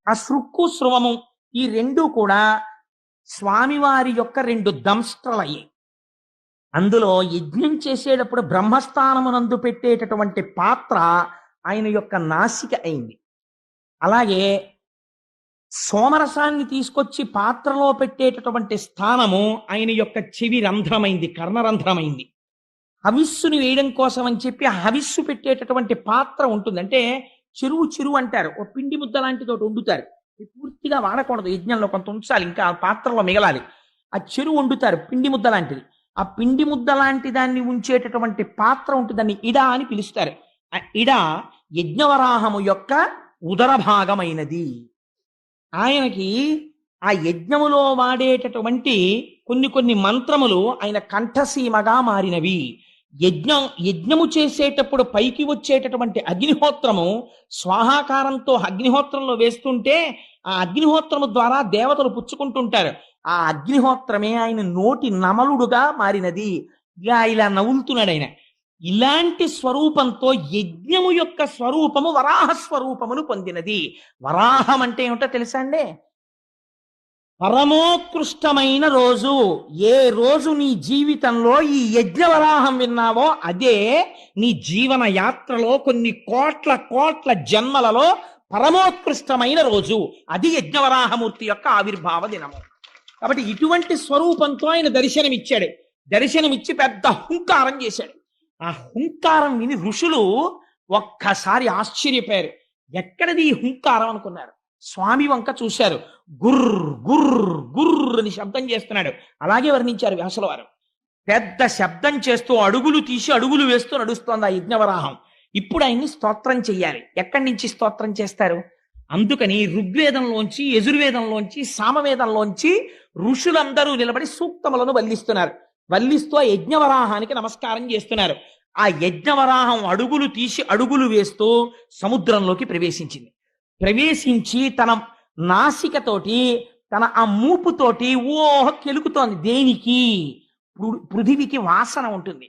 ఆ శృక్కు శృవము ఈ రెండు కూడా స్వామివారి యొక్క రెండు దంష్ట్రలయ్యాయి. అందులో యజ్ఞం చేసేటప్పుడు బ్రహ్మస్థానమునందు పెట్టేటటువంటి పాత్ర ఆయన యొక్క నాసిక అయింది. అలాగే సోమరసాన్ని తీసుకొచ్చి పాత్రలో పెట్టేటటువంటి స్థానము ఆయన యొక్క చెవి రంధ్రమైంది, కర్ణరంధ్రమైంది. హవిస్సుని వేయడం కోసం అని చెప్పి ఆ హవిస్సు పెట్టేటటువంటి పాత్ర ఉంటుంది. అంటే చెరువు అంటారు, ఓ పిండి ముద్ద లాంటిది ఒకటి వండుతారు. ఇది పూర్తిగా వాడకూడదు, యజ్ఞంలో కొంత ఉంచాలి, ఇంకా ఆ పాత్రలో మిగలాలి. ఆ చెరువు వండుతారు పిండి ముద్ద లాంటిది. ఆ పిండి ముద్ద లాంటి దాన్ని ఉంచేటటువంటి పాత్ర ఉంటుంది, దాన్ని ఇడ అని పిలుస్తారు. ఆ ఇడ యజ్ఞవరాహము యొక్క ఉదర భాగమైనది. ఆయనకి ఆ యజ్ఞములో వాడేటటువంటి కొన్ని మంత్రములు ఆయన కంఠసీమగా మారినవి. యజ్ఞము చేసేటప్పుడు పైకి వచ్చేటటువంటి అగ్నిహోత్రము స్వాహాకారంతో అగ్నిహోత్రంలో వేస్తుంటే ఆ అగ్నిహోత్రము ద్వారా దేవతలు పుచ్చుకుంటుంటారు. ఆ అగ్నిహోత్రమే ఆయన నోటి నమలుడుగా మారినది. ఇలా నవ్వులుతున్నాడు ఆయన. ఇలాంటి స్వరూపంతో యజ్ఞము యొక్క స్వరూపము వరాహ స్వరూపమును పొందినది. వరాహం అంటే ఏమిటో తెలుసా అండి? పరమోత్కృష్టమైన రోజు. ఏ రోజు నీ జీవితంలో ఈ యజ్ఞవరాహం విన్నావో అదే నీ జీవన యాత్రలో కొన్ని కోట్ల జన్మలలో పరమోత్కృష్టమైన రోజు. అది యజ్ఞవరాహమూర్తి యొక్క ఆవిర్భావ దినము. కాబట్టి ఇటువంటి స్వరూపంతో ఆయన దర్శనమిచ్చాడు. దర్శనమిచ్చి పెద్ద హుంకారం చేశాడు. ఆ హుంకారం విని ఋషులు ఒక్కసారి ఆశ్చర్యపోయారు. ఎక్కడది ఈ హుంకారం అనుకున్నారు. స్వామి వంక చూశారు. గుర్ర్ గుర్ర్ గుర్ర్ అని శబ్దం చేస్తున్నాడు. అలాగే వర్ణించారు వ్యాసుల వారు. పెద్ద శబ్దం చేస్తూ అడుగులు తీసి అడుగులు వేస్తూ నడుస్తోంది ఆ యజ్ఞవరాహం. ఇప్పుడు ఆయన్ని స్తోత్రం చెయ్యాలి. ఎక్కడి నుంచి స్తోత్రం చేస్తారు? అందుకని ఋగ్వేదంలోంచి, యజుర్వేదంలోంచి, సామవేదంలోంచి ఋషులందరూ నిలబడి సూక్తములను వల్లిస్తున్నారు. వల్లిస్తూ ఆ యజ్ఞవరాహానికి నమస్కారం చేస్తున్నారు. ఆ యజ్ఞవరాహం అడుగులు తీసి అడుగులు వేస్తూ సముద్రంలోకి ప్రవేశించింది. ప్రవేశించి తన నాసికతోటి, తన ఆ మూపుతోటి కెలుకుతోంది. దేనికి? పృథివికి వాసన ఉంటుంది.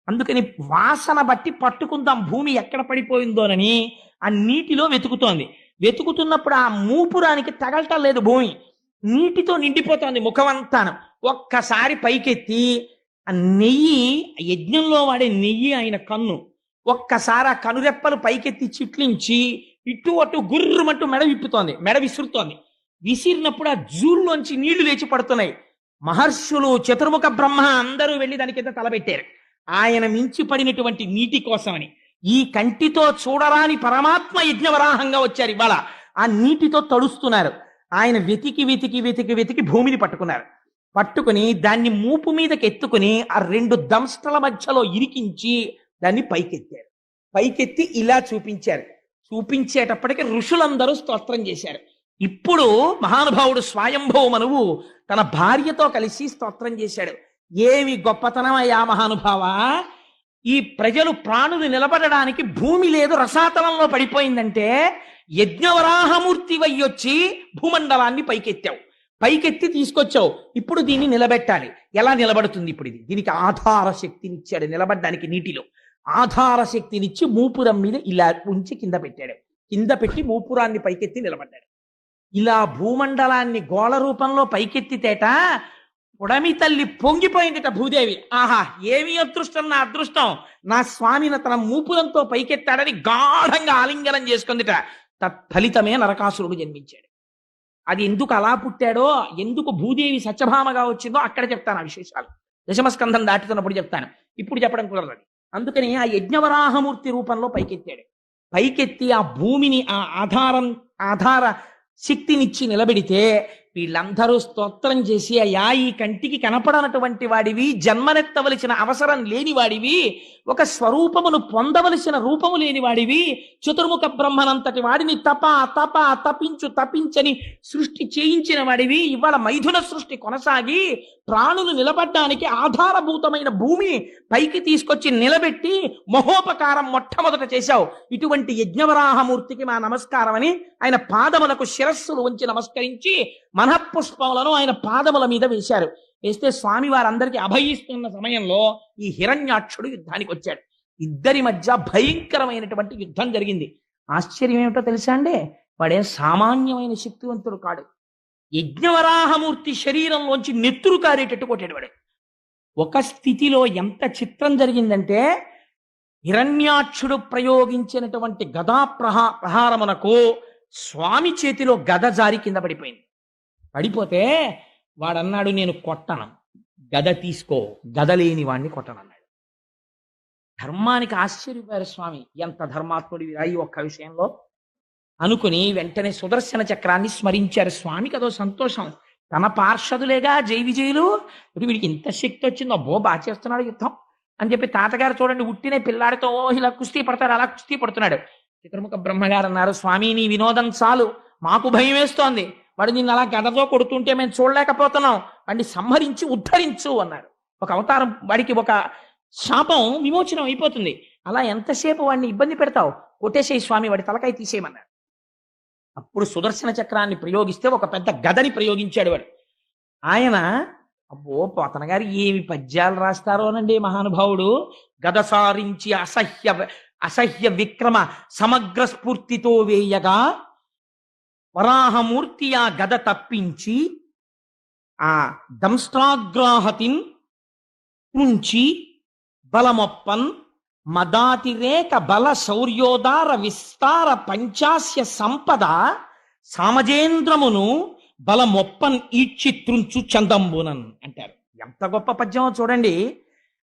అందుకని వాసన బట్టి పట్టుకుందాం భూమి ఎక్కడ పడిపోయిందోనని ఆ నీటిలో వెతుకుతోంది. వెతుకుతున్నప్పుడు ఆ మూపురానికి తగలటం లేదు. భూమి నీటితో నిండిపోతోంది ముఖమంతాను. ఒక్కసారి పైకెత్తి ఆ నెయ్యి, యజ్ఞంలో వాడే నెయ్యి ఆయన కన్ను, ఒక్కసారి ఆ కనురెప్పలు పైకెత్తి చిట్లించి ఇటు అటు గుర్రమంటూ మెడ విసురుతోంది. విసిరినప్పుడు ఆ జూల్లోంచి నీళ్లు లేచి పడుతున్నాయి. మహర్షులు, చతుర్ముఖ బ్రహ్మ అందరూ వెళ్ళి దాని కింద తలబెట్టారు. ఆయన మించి పడినటువంటి నీటి కోసమని. ఈ కంటితో చూడరాని పరమాత్మ యజ్ఞవరాహంగా వచ్చారు. ఇవాళ ఆ నీటితో తడుస్తున్నారు. ఆయన వెతికి భూమిని పట్టుకున్నారు. పట్టుకుని దాన్ని మూపు మీదకి ఎత్తుకుని ఆ రెండు దంష్ట్రల మధ్యలో ఇరికించి దాన్ని పైకెత్తారు. పైకెత్తి ఇలా చూపించారు. చూపించేటప్పటికి ఋషులందరూ స్తోత్రం చేశారు. ఇప్పుడు మహానుభావుడు స్వయంభవ మనువు తన భార్యతో కలిసి స్తోత్రం చేశాడు. ఏమి గొప్పతనమయ్యా మహానుభావా! ఈ ప్రజలు ప్రాణులు నిలబడడానికి భూమి లేదు, రసాతలంలో పడిపోయిందంటే యజ్ఞవరాహమూర్తి వయ్యొచ్చి భూమండలాన్ని పైకెత్తావు, పైకెత్తి తీసుకొచ్చావు. ఇప్పుడు దీన్ని నిలబెట్టాలి. ఎలా నిలబడుతుంది ఇప్పుడు ఇది? దీనికి ఆధార శక్తినిచ్చాడు. నిలబడ్డానికి నీటిలో ఆధార శక్తినిచ్చి మూపురం మీద ఇలా ఉంచి కింద పెట్టాడు. కింద పెట్టి మూపురాన్ని పైకెత్తి నిలబడ్డాడు. ఇలా భూమండలాన్ని గోళ రూపంలో పైకెత్తితేట పుడమి తల్లి పొంగిపోయిందిట భూదేవి. ఆహా, ఏమి అదృష్టం, నా అదృష్టం! నా స్వామిని తన మూపురంతో పైకెత్తాడని గాఢంగా ఆలింగనం చేసుకుందిట. తత్ఫలితమే నరకాసురుడు జన్మించాడు. అది ఎందుకు అలా పుట్టాడో, ఎందుకు భూదేవి సత్యభామగా వచ్చిందో అక్కడ చెప్తాను. ఆ విశేషాలు దశమస్కంధం దాటుతున్నప్పుడు చెప్తాను. ఇప్పుడు చెప్పడం కుదరదు. అందుకని ఆ యజ్ఞవరాహమూర్తి రూపంలో పైకెత్తాడు. పైకెత్తి ఆ భూమిని ఆ ఆధార శక్తినిచ్చి నిలబెడితే వీళ్ళందరూ స్తోత్రం చేసి, అయ్యా ఈ కంటికి కనపడనటువంటి వాడివి, జన్మనెత్తవలసిన అవసరం లేని వాడివి, ఒక స్వరూపమును పొందవలసిన రూపము లేని వాడివి, చతుర్ముఖ బ్రహ్మనంతటి వాడిని తపించని సృష్టి చేయించిన వాడివి, ఇవాళ మైథున సృష్టి కొనసాగి ప్రాణులు నిలబడ్డానికి ఆధారభూతమైన భూమి పైకి తీసుకొచ్చి నిలబెట్టి మహోపకారం మొట్టమొదట చేశావు. ఇటువంటి యజ్ఞవరాహమూర్తికి మా నమస్కారం అని ఆయన పాదములకు శిరస్సులు ఉంచి నమస్కరించి మనఃపుష్పములను ఆయన పాదముల మీద వేశారు. వేస్తే స్వామి వారందరికీ అభయిస్తున్న సమయంలో ఈ హిరణ్యాక్షుడు యుద్ధానికి వచ్చాడు. ఇద్దరి మధ్య భయంకరమైనటువంటి యుద్ధం జరిగింది. ఆశ్చర్యం ఏమిటో తెలుసా అండి? వాడేం సామాన్యమైన శక్తివంతుడు కాడు. యజ్ఞవరాహమూర్తి శరీరంలోంచి నెత్తురు కారేటట్టు కొట్టాడు వాడు. ఒక స్థితిలో ఎంత చిత్రం జరిగిందంటే, హిరణ్యాక్షుడు ప్రయోగించినటువంటి గదా ప్రహారమునకు స్వామి చేతిలో గద జారి కింద పడిపోయింది. పడిపోతే వాడన్నాడు, నేను కొట్టను, గద తీసుకో, గద లేని వాడిని కొట్టనన్నాడు. ధర్మానికి ఆశ్చర్యపోయారు స్వామి, ఎంత ధర్మాత్ముడి ఈ ఒక్క విషయంలో అనుకుని వెంటనే సుదర్శన చక్రాన్ని స్మరించారు. స్వామికి అదో సంతోషం. తన పార్షదులేగా జై విజయులు, ఇప్పుడు వీడికి ఇంత శక్తి వచ్చిందో, అబ్బో బాగా చేస్తున్నాడు యుద్ధం అని చెప్పి తాతగారు చూడండి ఉట్టినే పిల్లాడితో ఇలా కుస్తీ పడతాడు, అలా కుస్తీ పడుతున్నాడు. చతుర్ముఖ బ్రహ్మగారు అన్నారు, స్వామి నీ వినోదం చాలు, మాకు భయం వేస్తోంది, వాడు నిన్ను అలా గదతో కొడుతుంటే మేము చూడలేకపోతున్నాం, వాడిని సంహరించి ఉద్ధరించు అన్నారు. ఒక అవతారం, వాడికి ఒక శాపం విమోచనం అయిపోతుంది. అలా ఎంతసేపు వాడిని ఇబ్బంది పెడతావు, కొట్టేసేయి స్వామి, వాడి తలకాయ తీసేయమన్నారు. అప్పుడు సుదర్శన చక్రాన్ని ప్రయోగిస్తే ఒక పెద్ద గదని ప్రయోగించాడు వాడు. ఆయన, అబ్బో పోతన గారు ఏమి పద్యాలు రాస్తారోనండి మహానుభావుడు, గద సారించి అసహ్య విక్రమ సమగ్ర స్ఫూర్తితో వేయగా వరాహమూర్తి ఆ గద తప్పించి ఆ దంష్ట్రాగ్రాహతిన్ నుంచి బలమొప్పన్ మదాతిరేక బల శౌర్యోదార విస్తార పంచాస్య సంపద సామజేంద్రమును బలమొప్పన్ ఈడ్చి త్రుంచు చందంబునన్ అంటారు. ఎంత గొప్ప పద్యమో చూడండి.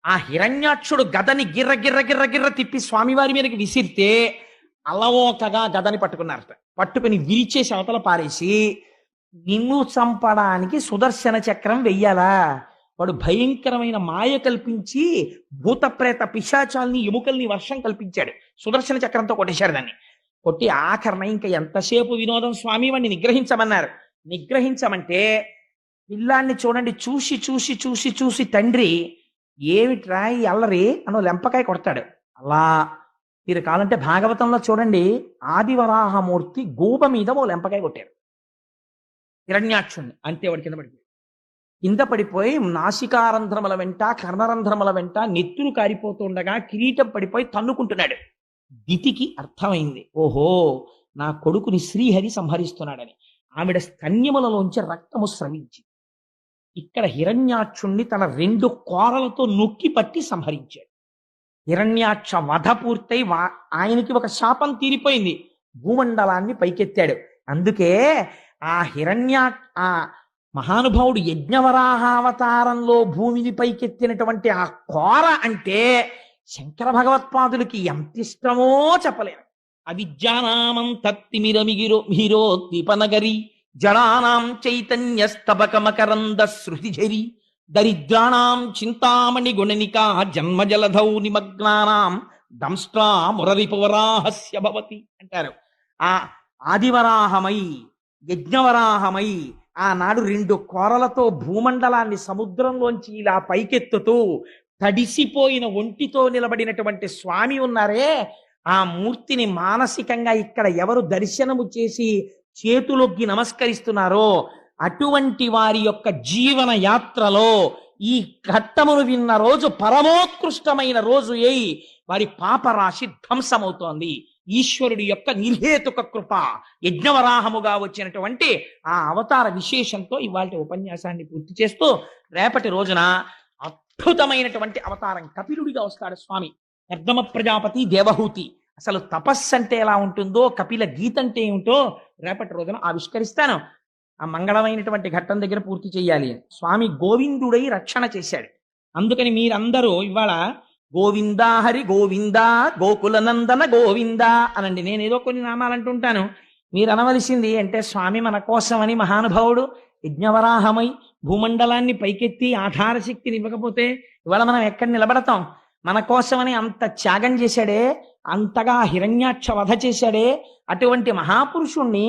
ఆ హిరణ్యాక్షుడు గదని గిర్ర గిర్ర గిర్ర గిర్ర తిప్పి స్వామివారి మీదకి విసిరితే అలవోకగా గదని పట్టుకున్నారట. పట్టుకుని విరిచేసి అవతల పారేసి, నిన్ను చంపడానికి సుదర్శన చక్రం వెయ్యాలా, వాడు భయంకరమైన మాయ కల్పించి భూతప్రేత పిశాచాల్ని ఎముకల్ని వర్షం కల్పించాడు. సుదర్శన చక్రంతో కొట్టేశాడు దాన్ని. కొట్టి ఆఖరణ ఇంకా ఎంతసేపు వినోదం స్వామి, వాడిని నిగ్రహించమన్నారు. నిగ్రహించమంటే పిల్లాన్ని చూడండి, చూసి చూసి చూసి చూసి తండ్రి ఏమిట్రా ఈ అల్లరి అనో లెంపకాయ కొడతాడు. అలా మీరు కావాలంటే భాగవతంలో చూడండి, ఆదివరాహమూర్తి గోప మీద ఓ లెంపకాయ కొట్టారు హిరణ్యాక్షుణ్ణి, అంతే వాడి కింద పడిపోయి నాసికారంధ్రముల వెంట కర్ణరంధ్రముల వెంట నెత్తులు కారిపోతుండగా కిరీటం పడిపోయి తన్నుకుంటున్నాడు. దితికి అర్థమైంది, ఓహో నా కొడుకుని శ్రీహరి సంహరిస్తున్నాడని. ఆవిడ స్తన్యములలోంచి రక్తము స్రవించి ఇక్కడ హిరణ్యాక్షుణ్ణి తన 2 కోరలతో నొక్కి పట్టి సంహరించాడు. హిరణ్యాక్ష వధ పూర్తయి ఆయనకి ఒక శాపం తీరిపోయింది, భూమండలాన్ని పైకెత్తాడు. అందుకే ఆ మహానుభావుడు యజ్ఞవరాహావతారంలో భూమిని పైకెత్తినటువంటి ఆ కోర అంటే శంకర భగవత్పాదులకి ఎంత ఇష్టమో చెప్పలేను. అవిద్యానామం తత్తిమిరమిగిరోద్దీపనగరి జడానాం చైతన్యస్తబకమకరంద శృతిఝరి దరిద్రాణం చింతామణి గుణనికా జన్మజలధౌ నిమగ్నానాం దంష్ట్రా మురరిపవరాహస్య భవతి అంటారు. ఆ ఆదివరాహమై యజ్ఞవరాహమై ఆనాడు 2 కోరలతో భూమండలాన్ని సముద్రంలోంచి ఇలా పైకెత్తుతూ తడిసిపోయిన ఒంటితో నిలబడినటువంటి స్వామి ఉన్నారే, ఆ మూర్తిని మానసికంగా ఇక్కడ ఎవరు దర్శనము చేసి చేతులొగ్గి నమస్కరిస్తున్నారో అటువంటి వారి యొక్క జీవన యాత్రలో ఈ ఘట్టమును విన్న రోజు పరమోత్కృష్టమైన రోజు అయి వారి పాపరాశి ధ్వంసమవుతోంది. ఈశ్వరుడి యొక్క నిర్హేతుక కృప యజ్ఞవరాహముగా వచ్చినటువంటి ఆ అవతార విశేషంతో ఇవాళ ఉపన్యాసాన్ని పూర్తి చేస్తూ, రేపటి రోజున అద్భుతమైనటువంటి అవతారం కపిలుడిగా వస్తాడు స్వామి. నిర్గమ ప్రజాపతి దేవహూతి, అసలు తపస్సు అంటే ఎలా ఉంటుందో, కపిల గీత అంటే ఏమిటో రేపటి రోజున ఆవిష్కరిస్తాను. ఆ మంగళమైనటువంటి ఘట్టం దగ్గర పూర్తి చేయాలి. స్వామి గోవిందుడై రక్షణ చేశాడు. అందుకని మీరందరూ ఇవాళ గోవిందా హరి గోవిందా గోకుల నందన గోవిందా అనండి. నేనేదో కొన్ని నామాలు అంటుంటాను, మీరు అనవలసింది అంటే స్వామి మన కోసమని మహానుభావుడు యజ్ఞవరాహమై భూమండలాన్ని పైకెత్తి ఆధార శక్తిని ఇవ్వకపోతే ఇవాళ మనం ఎక్కడ నిలబడతాం? మన కోసమని అంత త్యాగం చేశాడే, అంతగా హిరణ్యాక్ష వధ చేశాడే, అటువంటి మహాపురుషుణ్ణి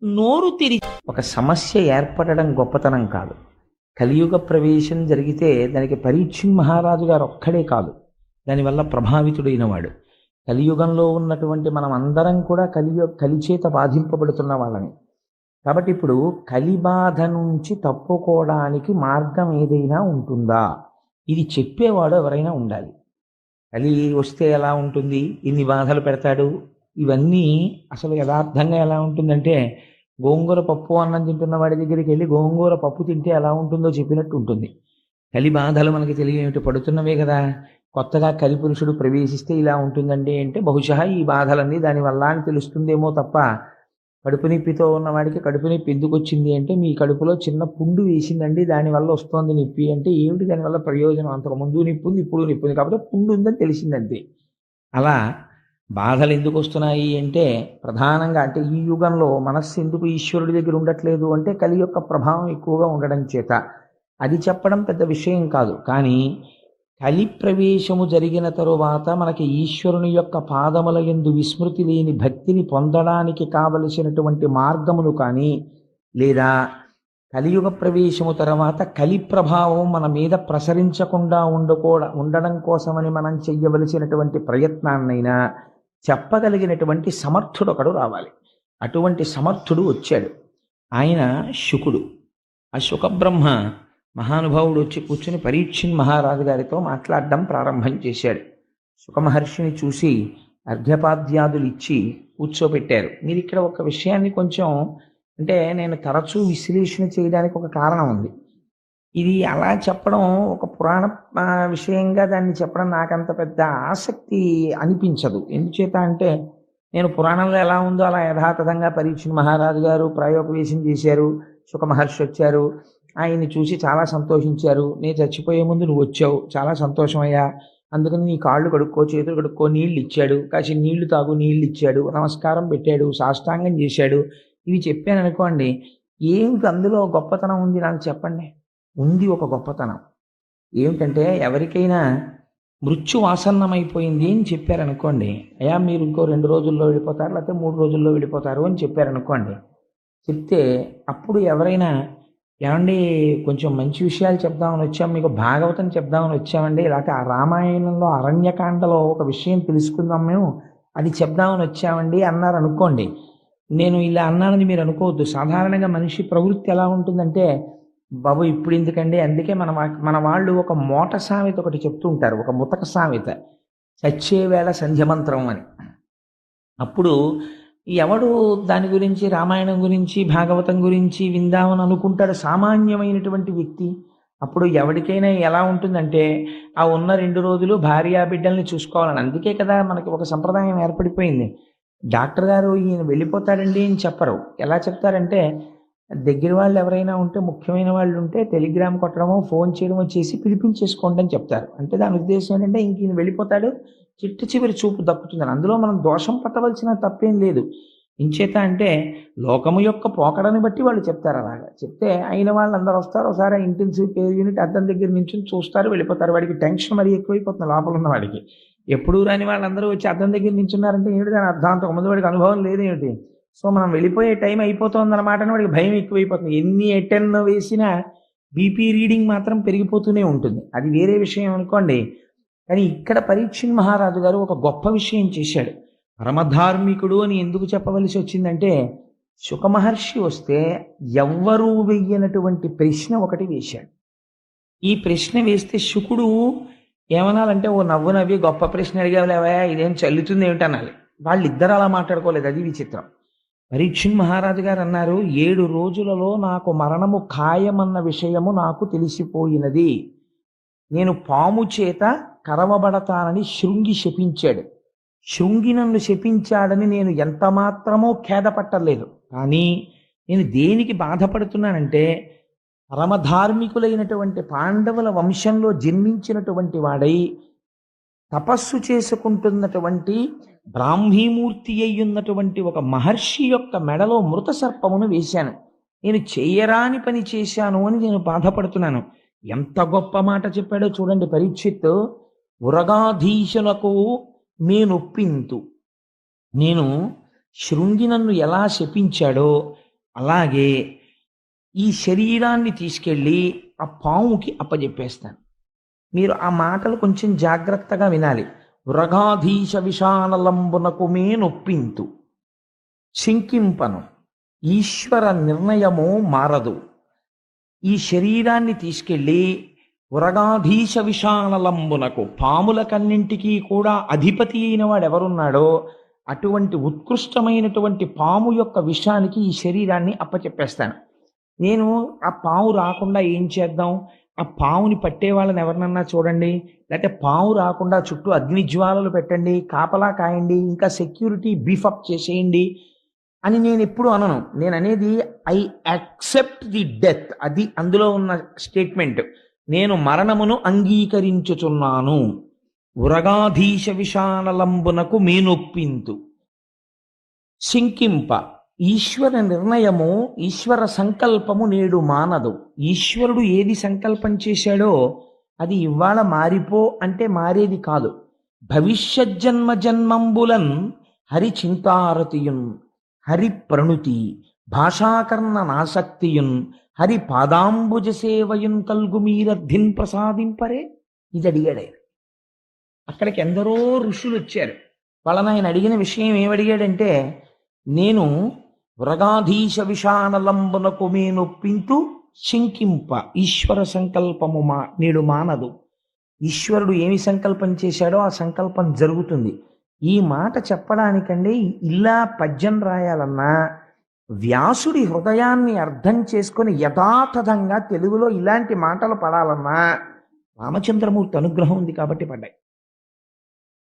నోరు తెరిచి ఒక సమస్య ఏర్పడడం గొప్పతనం కాదు. కలియుగ ప్రవేశం జరిగితే దానికి పరీక్షిత్ మహారాజు గారు ఒక్కడే కాదు దానివల్ల ప్రభావితుడైన వాడు. కలియుగంలో ఉన్నటువంటి మనం అందరం కూడా కలిచేత బాధింపబడుతున్న వాళ్ళని. కాబట్టి ఇప్పుడు కలిబాధ నుంచి తప్పుకోవడానికి మార్గం ఏదైనా ఉంటుందా, ఇది చెప్పేవాడు ఎవరైనా ఉండాలి. కలి వస్తే ఎలా ఉంటుంది, ఇన్ని బాధలు పెడతాడు ఇవన్నీ అసలు యథార్థంగా ఎలా ఉంటుందంటే, గోంగూర పప్పు అన్నం తింటున్న వాడి దగ్గరికి వెళ్ళి గోంగూర పప్పు తింటే ఎలా ఉంటుందో చెప్పినట్టు ఉంటుంది. కలి బాధలు మనకి తెలియనివి పడుతున్నవే కదా. కొత్తగా కలిపురుషుడు ప్రవేశిస్తే ఇలా ఉంటుందండి అంటే బహుశా ఈ బాధలన్నీ దానివల్ల అని తెలుస్తుందేమో తప్ప, కడుపు నొప్పితో ఉన్నవాడికి కడుపు నొప్పి ఎందుకు వచ్చింది అంటే, మీ కడుపులో చిన్న పుండు వేసిందండి దానివల్ల వస్తోంది నొప్పి అంటే, ఏమిటి దానివల్ల ప్రయోజనం? అంతకు ముందు నొప్పి ఉంది, ఇప్పుడు నొప్పి ఉంది, కాబట్టి పుండు ఉందని తెలిసిందంతే. అలా బాధలు ఎందుకు వస్తున్నాయి అంటే, ప్రధానంగా అంటే ఈ యుగంలో మనస్సు ఎందుకు ఈశ్వరుడి దగ్గర ఉండట్లేదు అంటే, కలి యొక్క ప్రభావం ఎక్కువగా ఉండడం చేత. అది చెప్పడం పెద్ద విషయం కాదు, కానీ కలి ప్రవేశము జరిగిన తరువాత మనకి ఈశ్వరుని యొక్క పాదముల యందు విస్మృతి లేని భక్తిని పొందడానికి కావలసినటువంటి మార్గములు కానీ, లేదా కలియుగ ప్రవేశము తర్వాత కలి ప్రభావం మన మీద ప్రసరించకుండా ఉండడం కోసమని మనం చెయ్యవలసినటువంటి ప్రయత్నాన్నైనా చెప్పగలిగినటువంటి సమర్థుడు ఒకడు రావాలి. అటువంటి సమర్థుడు వచ్చాడు. ఆయన శుకుడు. ఆ శుకబ్రహ్మ మహానుభావుడు వచ్చి కూర్చుని పరీక్షిన్ మహారాజు గారితో మాట్లాడడం ప్రారంభం చేశాడు. శుకమహర్షిని చూసి అర్ఘ్యపాద్యాదులు ఇచ్చి కూర్చోబెట్టారు. మీరు ఇక్కడ ఒక విషయాన్ని కొంచెం, అంటే నేను తరచూ విశ్లేషణ చేయడానికి ఒక కారణం ఉంది. ఇది అలా చెప్పడం ఒక పురాణ విషయంగా దాన్ని చెప్పడం నాకంత పెద్ద ఆసక్తి అనిపించదు. ఎందుచేత అంటే, నేను పురాణంలో ఎలా ఉందో అలా యథాతథంగా పరీక్షిన్ మహారాజు గారు ప్రాయోపవేశం చేశారు, శుక మహర్షి వచ్చారు, ఆయన్ని చూసి చాలా సంతోషించారు. నేను చచ్చిపోయే ముందు నువ్వు వచ్చావు, చాలా సంతోషమయ్యా, అందుకని నీ కాళ్ళు కడుక్కో, చేతులు కడుక్కో, నీళ్ళు ఇచ్చాడు, కాసి నీళ్లు తాగు, నీళ్ళు ఇచ్చాడు, నమస్కారం పెట్టాడు, సాష్టాంగం చేశాడు. ఇవి చెప్పాను అనుకోండి, ఏమిటి అందులో గొప్పతనం ఉంది నాకు చెప్పండి. ఉంది ఒక గొప్పతనం. ఏమిటంటే, ఎవరికైనా మృత్యు ఆసన్నమైపోయింది అని చెప్పారనుకోండి, అయ్యా మీరు ఇంకో 2 రోజుల్లో వెళ్ళిపోతారు, లేకపోతే 3 రోజుల్లో వెళ్ళిపోతారు అని చెప్పారనుకోండి. చెప్తే అప్పుడు ఎవరైనా, ఏమండి కొంచెం మంచి విషయాలు చెప్దామని వచ్చాం, మీకు భాగవతం చెప్దామని వచ్చామండి, లేకపోతే ఆ రామాయణంలో అరణ్యకాండలో ఒక విషయం తెలుసుకుందాం మేము, అది చెప్దామని వచ్చామండి అన్నారు అనుకోండి. నేను ఇలా అన్నానని మీరు అనుకోవద్దు. సాధారణంగా మనిషి ప్రవృత్తి ఎలా ఉంటుందంటే, బాబు ఇప్పుడు ఎందుకండి, అందుకే మన వాళ్ళు ఒక మోట సామెత ఒకటి చెప్తూ ఉంటారు, ఒక ముతక సామెత, చచ్చేవేళ సంధ్యమంత్రం అని. అప్పుడు ఎవడు దాని గురించి, రామాయణం గురించి, భాగవతం గురించి విందామని అనుకుంటాడు సామాన్యమైనటువంటి వ్యక్తి. అప్పుడు ఎవరికైనా ఎలా ఉంటుందంటే, ఆ ఉన్న 2 రోజులు భార్యా బిడ్డల్ని చూసుకోవాలని. అందుకే కదా మనకి ఒక సంప్రదాయం ఏర్పడిపోయింది. డాక్టర్ గారు ఈయన వెళ్ళిపోతాడండి అని చెప్పరు. ఎలా చెప్తారంటే, దగ్గర వాళ్ళు ఎవరైనా ఉంటే, ముఖ్యమైన వాళ్ళు ఉంటే టెలిగ్రామ్ కొట్టడమో ఫోన్ చేయడమో చేసి పిలిపించేసుకోండి అని చెప్తారు. అంటే దాని ఉద్దేశం ఏంటంటే, ఇంక ఈయన వెళ్ళిపోతాడు, చిట్ట చివరి చూపు దక్కుతుందని. అందులో మనం దోషం పట్టవలసిన తప్పేం లేదు. ఇంచేత అంటే, లోకము యొక్క పోకడని బట్టి వాళ్ళు చెప్తారు. అలాగా చెప్తే అయిన వాళ్ళందరూ వస్తారు, ఒకసారి ఇంటెన్సివ్ కేర్ యూనిట్ అద్దం దగ్గర నుంచి చూస్తారు, వెళ్ళిపోతారు. వాడికి టెన్షన్ మరీ ఎక్కువైపోతుంది లోపల ఉన్న వాడికి. ఎప్పుడూ రాని వాళ్ళందరూ వచ్చి అద్దం దగ్గర నించున్నారంటే ఏమిటి దాని అర్థాంతం? ముందు వాడికి అనుభవం లేదేమిటి? సో మనం వెళ్ళిపోయే టైం అయిపోతుంది అన్నమాట అని వాడికి భయం ఎక్కువైపోతుంది. ఎన్ని ఎటెన్ వేసినా బీపీ రీడింగ్ మాత్రం పెరిగిపోతూనే ఉంటుంది. అది వేరే విషయం అనుకోండి. కానీ ఇక్కడ పరీక్షిన్ మహారాజు గారు ఒక గొప్ప విషయం చేశాడు. పరమధార్మికుడు అని ఎందుకు చెప్పవలసి వచ్చిందంటే, శుకమహర్షి వస్తే ఎవ్వరూ వెయ్యనటువంటి ప్రశ్న ఒకటి వేశాడు. ఈ ప్రశ్న వేస్తే శుకుడు ఏమనాలంటే, ఓ నవ్వు నవ్వి గొప్ప ప్రశ్న అడిగావులేవా, ఇదేం చల్లుతుంది ఏమిటి అనాలి. వాళ్ళిద్దరు అలా మాట్లాడుకోలేదు, అది విచిత్రం. పరీక్షిన్ మహారాజు గారు అన్నారు, 7 రోజులలో నాకు మరణము ఖాయమన్న విషయము నాకు తెలిసిపోయినది. నేను పాము చేత కరవబడతానని శృంగి శపించాడు. శృంగి నన్ను శపించాడని నేను ఎంత మాత్రమో ఖేదపట్టలేదు. కానీ నేను దేనికి బాధపడుతున్నానంటే, పరమధార్మికులైనటువంటి పాండవుల వంశంలో జన్మించినటువంటి వాడై తపస్సు చేసుకుంటున్నటువంటి బ్రాహ్మీమూర్తి అయ్యున్నటువంటి ఒక మహర్షి యొక్క మెడలో మృత సర్పమును వేశాను. నేను చేయరాని పని చేశాను అని నేను బాధపడుతున్నాను. ఎంత గొప్ప మాట చెప్పాడో చూడండి పరీక్షిత్. ఉరగాధీశులకు నేనొప్పింతు. నేను శృంగి నన్ను ఎలా శపించాడో అలాగే ఈ శరీరాన్ని తీసుకెళ్ళి ఆ పాముకి అప్పజెప్పేస్తాను. మీరు ఆ మాటలు కొంచెం జాగ్రత్తగా వినాలి. వృగాధీశ విషానలంబునకు మేనొప్పింతు, శంకింపను, ఈశ్వర నిర్ణయము మారదు. ఈ శరీరాన్ని తీసుకెళ్ళి వృగాధీశ విషానలంబునకు, పాములకన్నింటికీ కూడా అధిపతి అయిన వాడు ఎవరున్నాడో అటువంటి ఉత్కృష్టమైనటువంటి పాము యొక్క విషానికి ఈ శరీరాన్ని అప్పచెప్పేస్తాను. నేను ఆ పాము రాకుండా ఏం చేద్దాం? ఆ పాముని పట్టే వాళ్ళని ఎవరినన్నా చూడండి, లేకపోతే పాము రాకుండా చుట్టూ అగ్నిజ్వాలలు పెట్టండి, కాపలా కాయండి, ఇంకా సెక్యూరిటీ బీఫప్ చేసేయండి అని నేను ఎప్పుడు అనను. నేను అనేది ఐ యాక్సెప్ట్ ది డెత్. అది అందులో ఉన్న స్టేట్మెంట్. నేను మరణమును అంగీకరించుచున్నాను. ఉరగాధీశ విషానలంబునకు మేనొప్పింతు శంకింప ఈశ్వర నిర్ణయము, ఈశ్వర సంకల్పము నేడు మానదు. ఈశ్వరుడు ఏది సంకల్పం చేశాడో అది ఇవాళ మారిపో అంటే మారేది కాదు. భవిష్యజ్జన్మ జన్మంబులన్ హరి చింతారతియున్, హరి ప్రణుతి భాషాకర్ణ నాసక్తియున్, హరి పాదాంబుజ సేవయున్ కల్గు మీరర్థిన్ ప్రసాదింపరే. ఇది అడిగాడు ఆయన. అక్కడికి ఎందరో ఋషులు వచ్చారు. వాళ్ళని ఆయన అడిగిన విషయం ఏమడిగాడంటే, నేను వ్రగాధీశ విషానలంబునకు మేనొప్పింతు శంకింప ఈశ్వర సంకల్పము నేడు మానదు. ఈశ్వరుడు ఏమి సంకల్పం చేశాడో ఆ సంకల్పం జరుగుతుంది. ఈ మాట చెప్పడానికండి ఇలా పద్యం రాయాలన్నా, వ్యాసుడి హృదయాన్ని అర్థం చేసుకొని యథాతథంగా తెలుగులో ఇలాంటి మాటలు పడాలన్నా రామచంద్రమూర్తి అనుగ్రహం ఉంది కాబట్టి పడ్డాయి.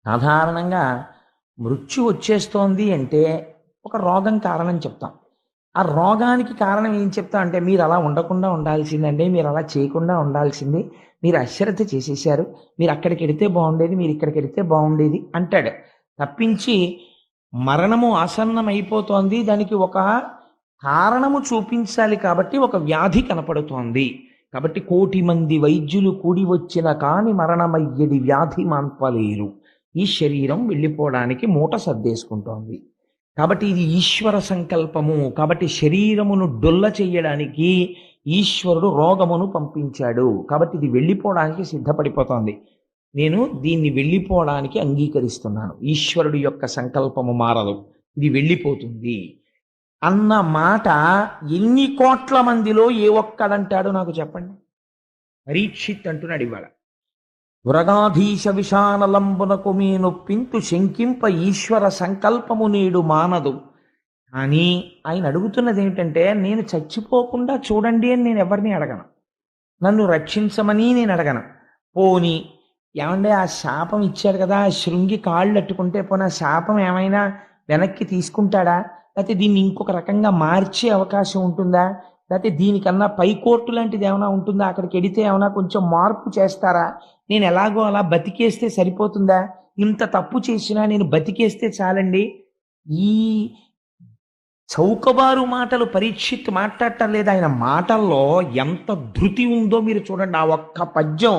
సాధారణంగా మృత్యు వచ్చేస్తోంది అంటే ఒక రోగం కారణం చెప్తాం. ఆ రోగానికి కారణం ఏం చెప్తా అంటే, మీరు అలా ఉండకుండా ఉండాల్సిందండి, మీరు అలా చేయకుండా ఉండాల్సింది, మీరు అశ్రద్ధ చేసేశారు, మీరు అక్కడికి వెడితే బాగుండేది, మీరు ఇక్కడికి వెడితే బాగుండేది అంటాడు. తప్పించి మరణము ఆసన్నమైపోతోంది, దానికి ఒక కారణము చూపించాలి కాబట్టి ఒక వ్యాధి కనపడుతోంది కాబట్టి 1,000,000 మంది వైద్యులు కూడి వచ్చిన కాని మరణమయ్యడి వ్యాధి మాన్పలేరు. ఈ శరీరం వెళ్ళిపోవడానికి మూట సర్దేసుకుంటోంది కాబట్టి ఇది ఈశ్వర సంకల్పము. కాబట్టి శరీరమును డొల్ల చెయ్యడానికి ఈశ్వరుడు రోగమును పంపించాడు. కాబట్టి ఇది వెళ్ళిపోవడానికి సిద్ధపడిపోతోంది. నేను దీన్ని వెళ్ళిపోవడానికి అంగీకరిస్తున్నాను. ఈశ్వరుడు యొక్క సంకల్పము మారదు, ఇది వెళ్ళిపోతుంది అన్న మాట ఎన్ని కోట్ల మందిలో ఏ ఒక్కడంటాడో నాకు చెప్పండి. పరీక్షిత్ అంటున్నాడు ఇవాళ, ఉరగాధీశ విషానలంబునకు మేనొప్పింతు శంకింప ఈశ్వర సంకల్పము నేడు మానదు. కానీ ఆయన అడుగుతున్నది ఏమిటంటే, నేను చచ్చిపోకుండా చూడండి అని నేను ఎవరిని అడగను, నన్ను రక్షించమని నేను అడగను. పోని ఏమంటే ఆ శాపం ఇచ్చాడు కదా, శృంగి కాళ్ళు అట్టుకుంటే పోనీ ఆ శాపం ఏమైనా వెనక్కి తీసుకుంటాడా, లేకపోతే దీన్ని ఇంకొక రకంగా మార్చే అవకాశం ఉంటుందా, లేకపోతే దీనికన్నా పైకోర్టు లాంటిది ఏమైనా ఉంటుందా, అక్కడికి వెడితే ఏమైనా కొంచెం మార్పు చేస్తారా, నేను ఎలాగో అలా బతికేస్తే సరిపోతుందా, ఇంత తప్పు చేసినా నేను బతికేస్తే చాలండి. ఈ చౌకబారు మాటలు పరీక్షిత్ మాట్లాడటం లేదు. ఆయన మాటల్లో ఎంత ధృతి ఉందో మీరు చూడండి. ఆ ఒక్క పద్యం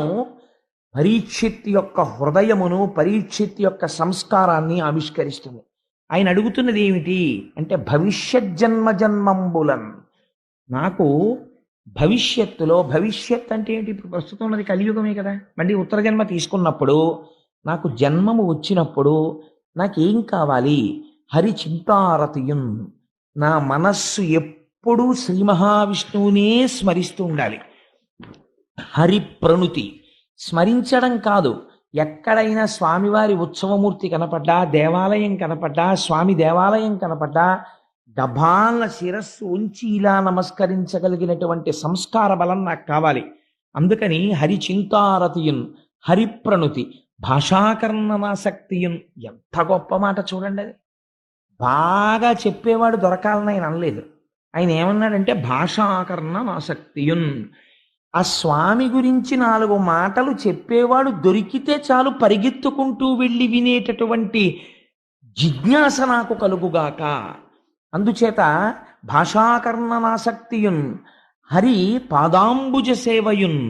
పరీక్షిత్ యొక్క హృదయమును, పరీక్షిత్ యొక్క సంస్కారాన్ని ఆవిష్కరిస్తుంది. ఆయన అడుగుతున్నది ఏమిటి అంటే, భవిష్యత్ జన్మ జన్మంబులన్, నాకు భవిష్యత్తులో, భవిష్యత్ అంటే ఏంటి, ఇప్పుడు ప్రస్తుతం ఉన్నది కలియుగమే కదా, మళ్ళీ ఉత్తర జన్మ తీసుకున్నప్పుడు నాకు జన్మము వచ్చినప్పుడు నాకేం కావాలి, హరి చింతారతియున్, నా మనస్సు ఎప్పుడూ శ్రీ మహావిష్ణువునే స్మరిస్తూ ఉండాలి. హరి ప్రణుతి, స్మరించడం కాదు, ఎక్కడైనా స్వామివారి ఉత్సవమూర్తి కనపడ్డా, దేవాలయం కనపడ్డా, స్వామి దేవాలయం కనపడ్డా గభాల శిరస్సు ఉంచి ఇలా నమస్కరించగలిగినటువంటి సంస్కార బలం నాకు కావాలి. అందుకని హరి చింతారతియున్, హరి ప్రణుతి భాషాకర్ణనాసక్తియున్. ఎంత గొప్ప మాట చూడండి. అది బాగా చెప్పేవాడు దొరకాలని ఆయన అనలేదు. ఆయన ఏమన్నాడంటే భాషాకర్ణనాసక్తియున్. ఆ స్వామి గురించి 4 మాటలు చెప్పేవాడు దొరికితే చాలు, పరిగెత్తుకుంటూ వెళ్ళి వినేటటువంటి జిజ్ఞాస నాకు కలుగుగాక. అందుచేత భాషాకర్ణనాసక్తియున్, హరి పాదాంబుజ సేవయున్,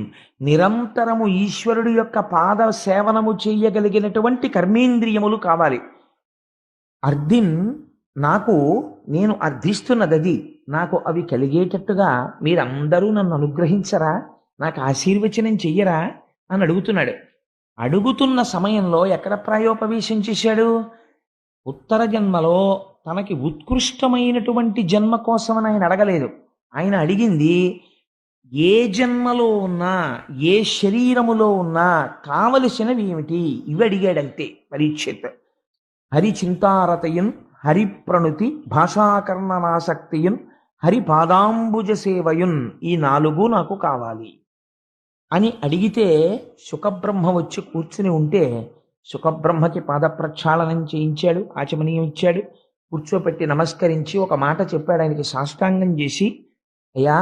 నిరంతరము ఈశ్వరుడు యొక్క పాద సేవనము చేయగలిగినటువంటి కర్మేంద్రియములు కావాలి. అర్ధిన్, నాకు, నేను అర్థిస్తున్నది, నాకు అవి కలిగేటట్టుగా మీరందరూ నన్ను అనుగ్రహించరా, నాకు ఆశీర్వచనం చెయ్యరా అని అడుగుతున్నాడు. అడుగుతున్న సమయంలో ఎక్కడ ప్రాయోపవేశం చేశాడు? ఉత్తర జన్మలో తనకి ఉత్కృష్టమైనటువంటి జన్మ కోసమని ఆయన అడగలేదు. ఆయన అడిగింది ఏ జన్మలో ఉన్నా, ఏ శరీరములో ఉన్నా కావలసినవి ఏమిటి, ఇవి అడిగాడంతే పరీక్షిత్. హరిచింతారతయున్ హరిప్రణుతి భాషాకర్ణనాసక్తియున్ హరిపాదాంబుజ సేవయున్, ఈ 4 నాకు కావాలి అని అడిగితే శుకబ్రహ్మ వచ్చి కూర్చుని ఉంటే శుకబ్రహ్మకి పాద ప్రక్షాళనం చేయించాడు, ఆచమనీయం ఇచ్చాడు, కూర్చోపెట్టి నమస్కరించి ఒక మాట చెప్పాడు. ఆయనకి సాష్టాంగం చేసి, అయ్యా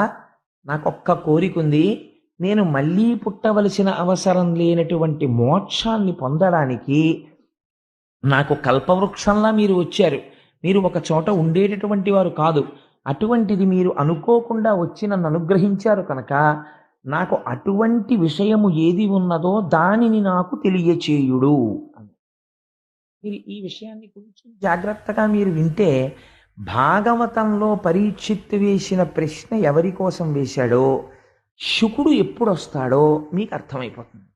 నాకొక్క కోరిక ఉంది, నేను మళ్ళీ పుట్టవలసిన అవసరం లేనటువంటి మోక్షాన్ని పొందడానికి నాకు కల్పవృక్షంలా మీరు వచ్చారు. మీరు ఒక చోట ఉండేటటువంటి వారు కాదు, అటువంటిది మీరు అనుకోకుండా వచ్చి నన్ను అనుగ్రహించారు కనుక నాకు అటువంటి విషయము ఏది ఉన్నదో దానిని నాకు తెలియచేయుడు అని. మీరు ఈ విషయాన్ని కొంచెం జాగ్రత్తగా మీరు వింటే, భాగవతంలో పరీక్షిత్తు వేసిన ప్రశ్న ఎవరి కోసం వేశాడో, శుకుడు ఎప్పుడు వస్తాడో మీకు అర్థమైపోతుంది.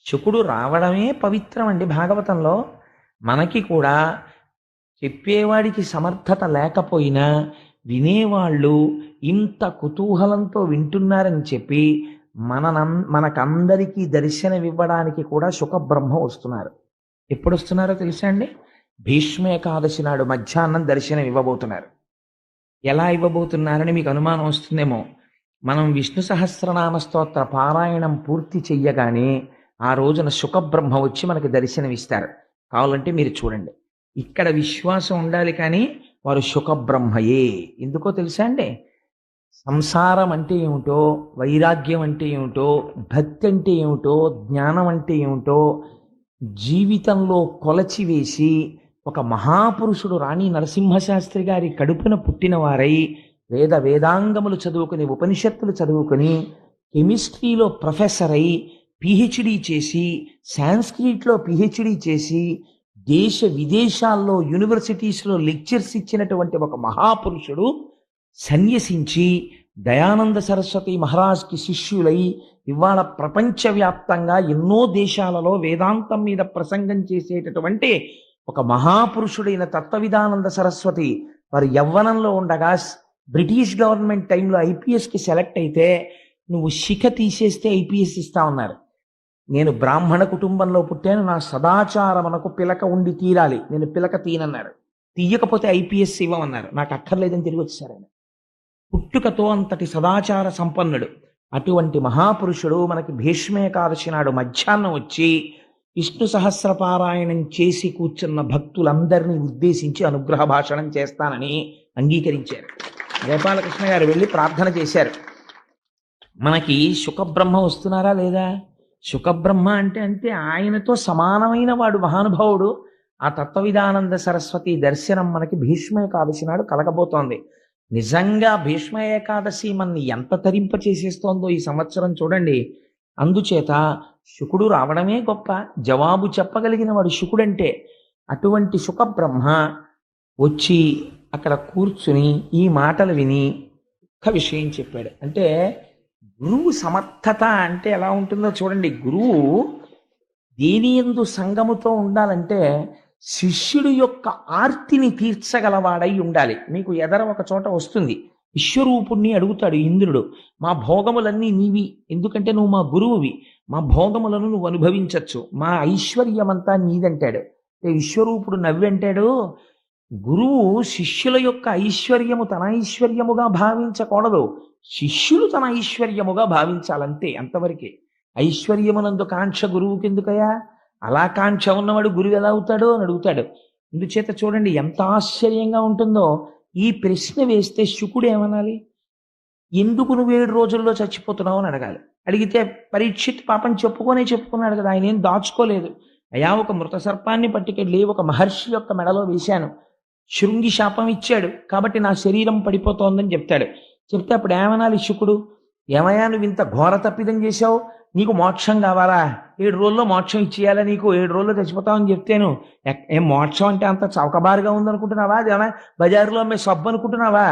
శుకుడు రావడమే పవిత్రం అండి భాగవతంలో. మనకి కూడా చెప్పేవాడికి సమర్థత లేకపోయినా వినేవాళ్ళు ఇంత కుతూహలంతో వింటున్నారని చెప్పి మనకందరికీ దర్శనమివ్వడానికి కూడా శుకబ్రహ్మ వస్తున్నారు. ఎప్పుడు వస్తున్నారో తెలుసా అండి? భీష్మ ఏకాదశి నాడు మధ్యాహ్నం దర్శనం ఇవ్వబోతున్నారు. ఎలా ఇవ్వబోతున్నారని మీకు అనుమానం వస్తుందేమో. మనం విష్ణు సహస్రనామ స్తోత్ర పారాయణం పూర్తి చెయ్యగానే ఆ రోజున శుకబ్రహ్మ వచ్చి మనకి దర్శనమిస్తారు. కావాలంటే మీరు చూడండి. ఇక్కడ విశ్వాసం ఉండాలి, కానీ వారు శుకబ్రహ్మయే. ఎందుకో తెలుసా అండి? సంసారం అంటే ఏమిటో, వైరాగ్యం అంటే ఏమిటో, భక్తి అంటే ఏమిటో, జ్ఞానం అంటే ఏమిటో జీవితంలో కొలచివేసి ఒక మహాపురుషుడు రాణి నరసింహశాస్త్రి గారి కడుపున పుట్టిన వారై వేదాంగములు చదువుకుని, ఉపనిషత్తులు చదువుకుని, కెమిస్ట్రీలో ప్రొఫెసర్ అయి పిహెచ్డి చేసి, సాంస్క్రిట్లో పిహెచ్డి చేసి, దేశ విదేశాల్లో యూనివర్సిటీస్లో లెక్చర్స్ ఇచ్చినటువంటి ఒక మహాపురుషుడు సన్యసించి దయానంద సరస్వతి మహారాజ్కి శిష్యులై ఇవాళ ప్రపంచవ్యాప్తంగా ఎన్నో దేశాలలో వేదాంతం మీద ప్రసంగం చేసేటటువంటి ఒక మహాపురుషుడైన తత్వవిధానంద సరస్వతి వారు యవ్వనంలో ఉండగా బ్రిటిష్ గవర్నమెంట్ టైంలో ఐపీఎస్కి సెలెక్ట్ అయితే, నువ్వు శిఖ తీసేస్తే ఐపీఎస్ ఇస్తా ఉన్నారు. నేను బ్రాహ్మణ కుటుంబంలో పుట్టాను, నా సదాచారమునకు పిలక ఉండి తీరాలి, నేను పిలక తీనన్నారు. తీయకపోతే ఐపీఎస్ ఇవ్వమన్నారు. నాకు అక్కర్లేదని తిరిగి వచ్చేసారు ఆయన. పుట్టుకతో అంతటి సదాచార సంపన్నుడు అటువంటి మహాపురుషుడు మనకి భీష్మ ఏకాదశి నాడు మధ్యాహ్నం వచ్చి విష్ణు సహస్ర పారాయణం చేసి కూర్చున్న భక్తులందరినీ ఉద్దేశించి అనుగ్రహ భాషణం చేస్తానని అంగీకరించారు. గోపాలకృష్ణ గారు వెళ్ళి ప్రార్థన చేశారు. మనకి శుకబ్రహ్మ వస్తున్నారా లేదా? శుకబ్రహ్మ అంటే ఆయనతో సమానమైన వాడు మహానుభావుడు. ఆ తత్వవిధానంద సరస్వతి దర్శనం మనకి భీష్మ ఏకాదశి నాడు కలగబోతోంది. నిజంగా భీష్మ ఏకాదశి మనని ఎంత తరింప చేసేస్తోందో ఈ సంవత్సరం చూడండి. అందుచేత శుకుడు రావడమే గొప్ప. జవాబు చెప్పగలిగిన వాడు శుకుడంటే. అటువంటి శుకబ్రహ్మ వచ్చి అక్కడ కూర్చుని ఈ మాటలు విని ఒక్క విషయం చెప్పాడు. అంటే గురువు సమర్థత అంటే ఎలా ఉంటుందో చూడండి. గురువు దేనియందు సంగముతో ఉండాలంటే శిష్యుడు యొక్క ఆర్తిని తీర్చగలవాడై ఉండాలి. మీకు ఎదర ఒక చోట వస్తుంది, విశ్వరూపుణ్ణి అడుగుతాడు ఇంద్రుడు, మా భోగములన్నీ నీవి, ఎందుకంటే నువ్వు మా గురువువి, మా భోగములను నువ్వు అనుభవించచ్చు, మా ఐశ్వర్యమంతా నీదంటాడు. విశ్వరూపుడు నవ్వంటాడు, గురువు శిష్యుల యొక్క ఐశ్వర్యము తన ఐశ్వర్యముగా భావించకూడదు, శిష్యులు తన ఐశ్వర్యముగా భావించాలంతే, అంతవరకే. ఐశ్వర్యమునందు కాంక్ష గురువుకి ఎందుకయా? అలా కాంక్ష ఉన్నవాడు గురువు ఎలా అవుతాడో అని అడుగుతాడు. అందుచేత చూడండి ఎంత ఆశ్చర్యంగా ఉంటుందో. ఈ ప్రశ్న వేస్తే శుకుడు ఏమనాలి? ఎందుకు నువ్వు 7 రోజుల్లో చచ్చిపోతున్నావు అని అడగాలి. అడిగితే పరీక్షిత్ పాపం చెప్పుకున్నాడు కదా, ఆయన ఏం దాచుకోలేదు. అయా ఒక మృత సర్పాన్ని పట్టుకెళ్ళి ఒక మహర్షి యొక్క మెడలో వేశాను, శృంగి శాపం ఇచ్చాడు కాబట్టి నా శరీరం పడిపోతోందని చెప్తాడు. చెప్తే అప్పుడు ఏమనాలి శుకుడు? ఏమయ్యా నువ్వు ఇంత ఘోర తప్పిదం చేశావు, నీకు మోక్షం కావాలా? 7 రోజుల్లో మోక్షం ఇచ్చేయాలా నీకు? 7 రోజుల్లో చచ్చిపోతావని చెప్తేను ఏం మోక్షం అంటే అంత చౌకబారుగా ఉందనుకుంటున్నావా? అదేమన్నా బజారులో అమ్మే సబ్బు అనుకుంటున్నావా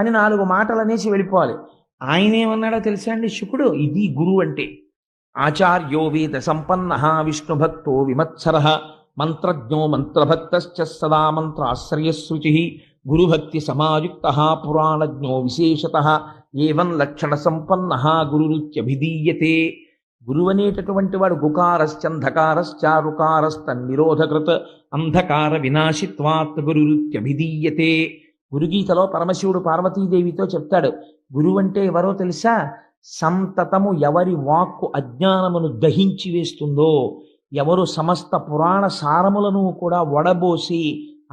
అని 4 మాటలు అనేసి వెళ్ళిపోవాలి. ఆయన ఏమన్నాడో తెలుసా అండి శుకుడు? ఇది గురువు అంటే. ఆచార్యో వేద సంపన్న విష్ణుభక్తో విమత్సర మంత్రజ్ఞో మంత్రభక్తశ్చ సదా మంత్రాశ్రయశృచి గురుభక్తి సమాయుక్త పురాణజ్ఞో విశేషత ఏవం లక్షణ సంపన్న గురురుత్యభిధీయతే. గురువు అనేటటువంటి వాడు గుకారశ్చంధకారశ్చారుకారస్త నిరోధకృత అంధకార వినాశిత్వాత్ గురురుత్యభిధీయతే. గురుగీతలో పరమశివుడు పార్వతీదేవితో చెప్తాడు, గురువు అంటే ఎవరో తెలుసా? సంతతము ఎవరి వాక్కు అజ్ఞానమును దహించి వేస్తుందో, ఎవరు సమస్త పురాణ సారములను కూడా వడబోసి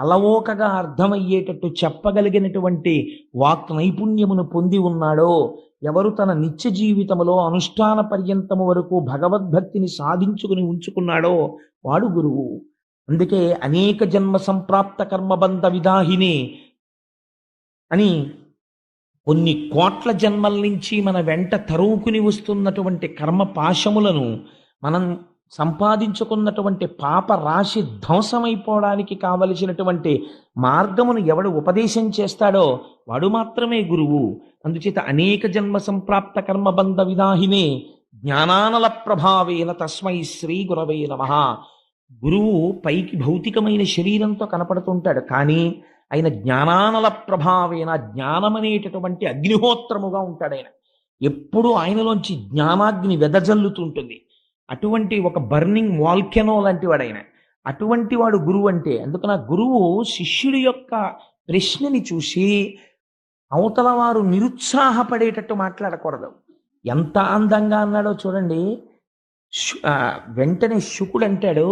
అలవోకగా అర్థమయ్యేటట్టు చెప్పగలిగినటువంటి వాక్ నైపుణ్యమును పొంది ఉన్నాడో, ఎవరు తన నిత్య జీవితములో అనుష్ఠాన పర్యంతము వరకు భగవద్భక్తిని సాధించుకుని ఉంచుకున్నాడో వాడు గురువు. అందుకే అనేక జన్మ సంప్రాప్త కర్మబంధ విదాహిని అని కొన్ని కోట్ల జన్మల నుంచి మన వెంట తరువుకుని వస్తున్నటువంటి కర్మ పాశములను మనం సంపాదించుకున్నటువంటి పాప రాశి ధ్వంసమైపోవడానికి కావలసినటువంటి మార్గమును ఎవడు ఉపదేశం చేస్తాడో వాడు మాత్రమే గురువు. అందుచేత అనేక జన్మ సంప్రాప్త కర్మబంధ విదాహినే జ్ఞానానల ప్రభావేన తస్మై శ్రీ గురవే నమః. గురువు పైకి భౌతికమైన శరీరంతో కనపడుతుంటాడు, కానీ ఆయన జ్ఞానానల ప్రభావేన జ్ఞానమనేటటువంటి అగ్నిహోత్రముగా ఉంటాడు. ఆయన ఎప్పుడూ ఆయనలోంచి జ్ఞానాగ్ని వెదజల్లుతుంటుంది. అటువంటి ఒక బర్నింగ్ వాల్కెనో లాంటి వాడు ఆయన. అటువంటి వాడు గురువు అంటే. అందుకని గురువు శిష్యుడి యొక్క ప్రశ్నని చూసి అవతల వారు నిరుత్సాహపడేటట్టు మాట్లాడకూడదు. ఎంత అందంగా అన్నాడో చూడండి. వెంటనే శుకుడు అంటాడు,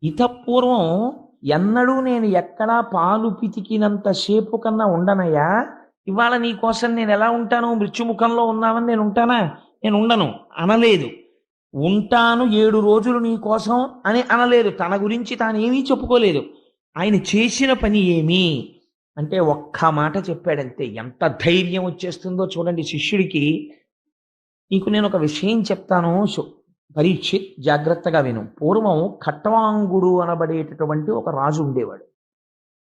ఇతపూర్వం ఎన్నడూ నేను ఎక్కడా పాలు పితికినంత సేపు కన్నా ఉండనయ్యా. ఇవాళ నీ కోసం నేను ఎలా ఉంటాను? మృత్యుముఖంలో ఉన్నామని నేను ఉంటానా? నేను ఉండను అనలేదు. ఉంటాను 7 రోజులు నీ కోసం అని అనలేదు. తన గురించి తాను ఏమీ చెప్పుకోలేదు. ఆయన చేసిన పని ఏమి అంటే ఒక్క మాట చెప్పాడంతే. ఎంత ధైర్యం వచ్చేస్తుందో చూడండి శిష్యుడికి. నీకు నేను ఒక విషయం చెప్తాను పరీక్షిత్, జాగ్రత్తగా విను. పూర్వం ఖట్వాంగుడు అనబడేటటువంటి ఒక రాజు ఉండేవాడు.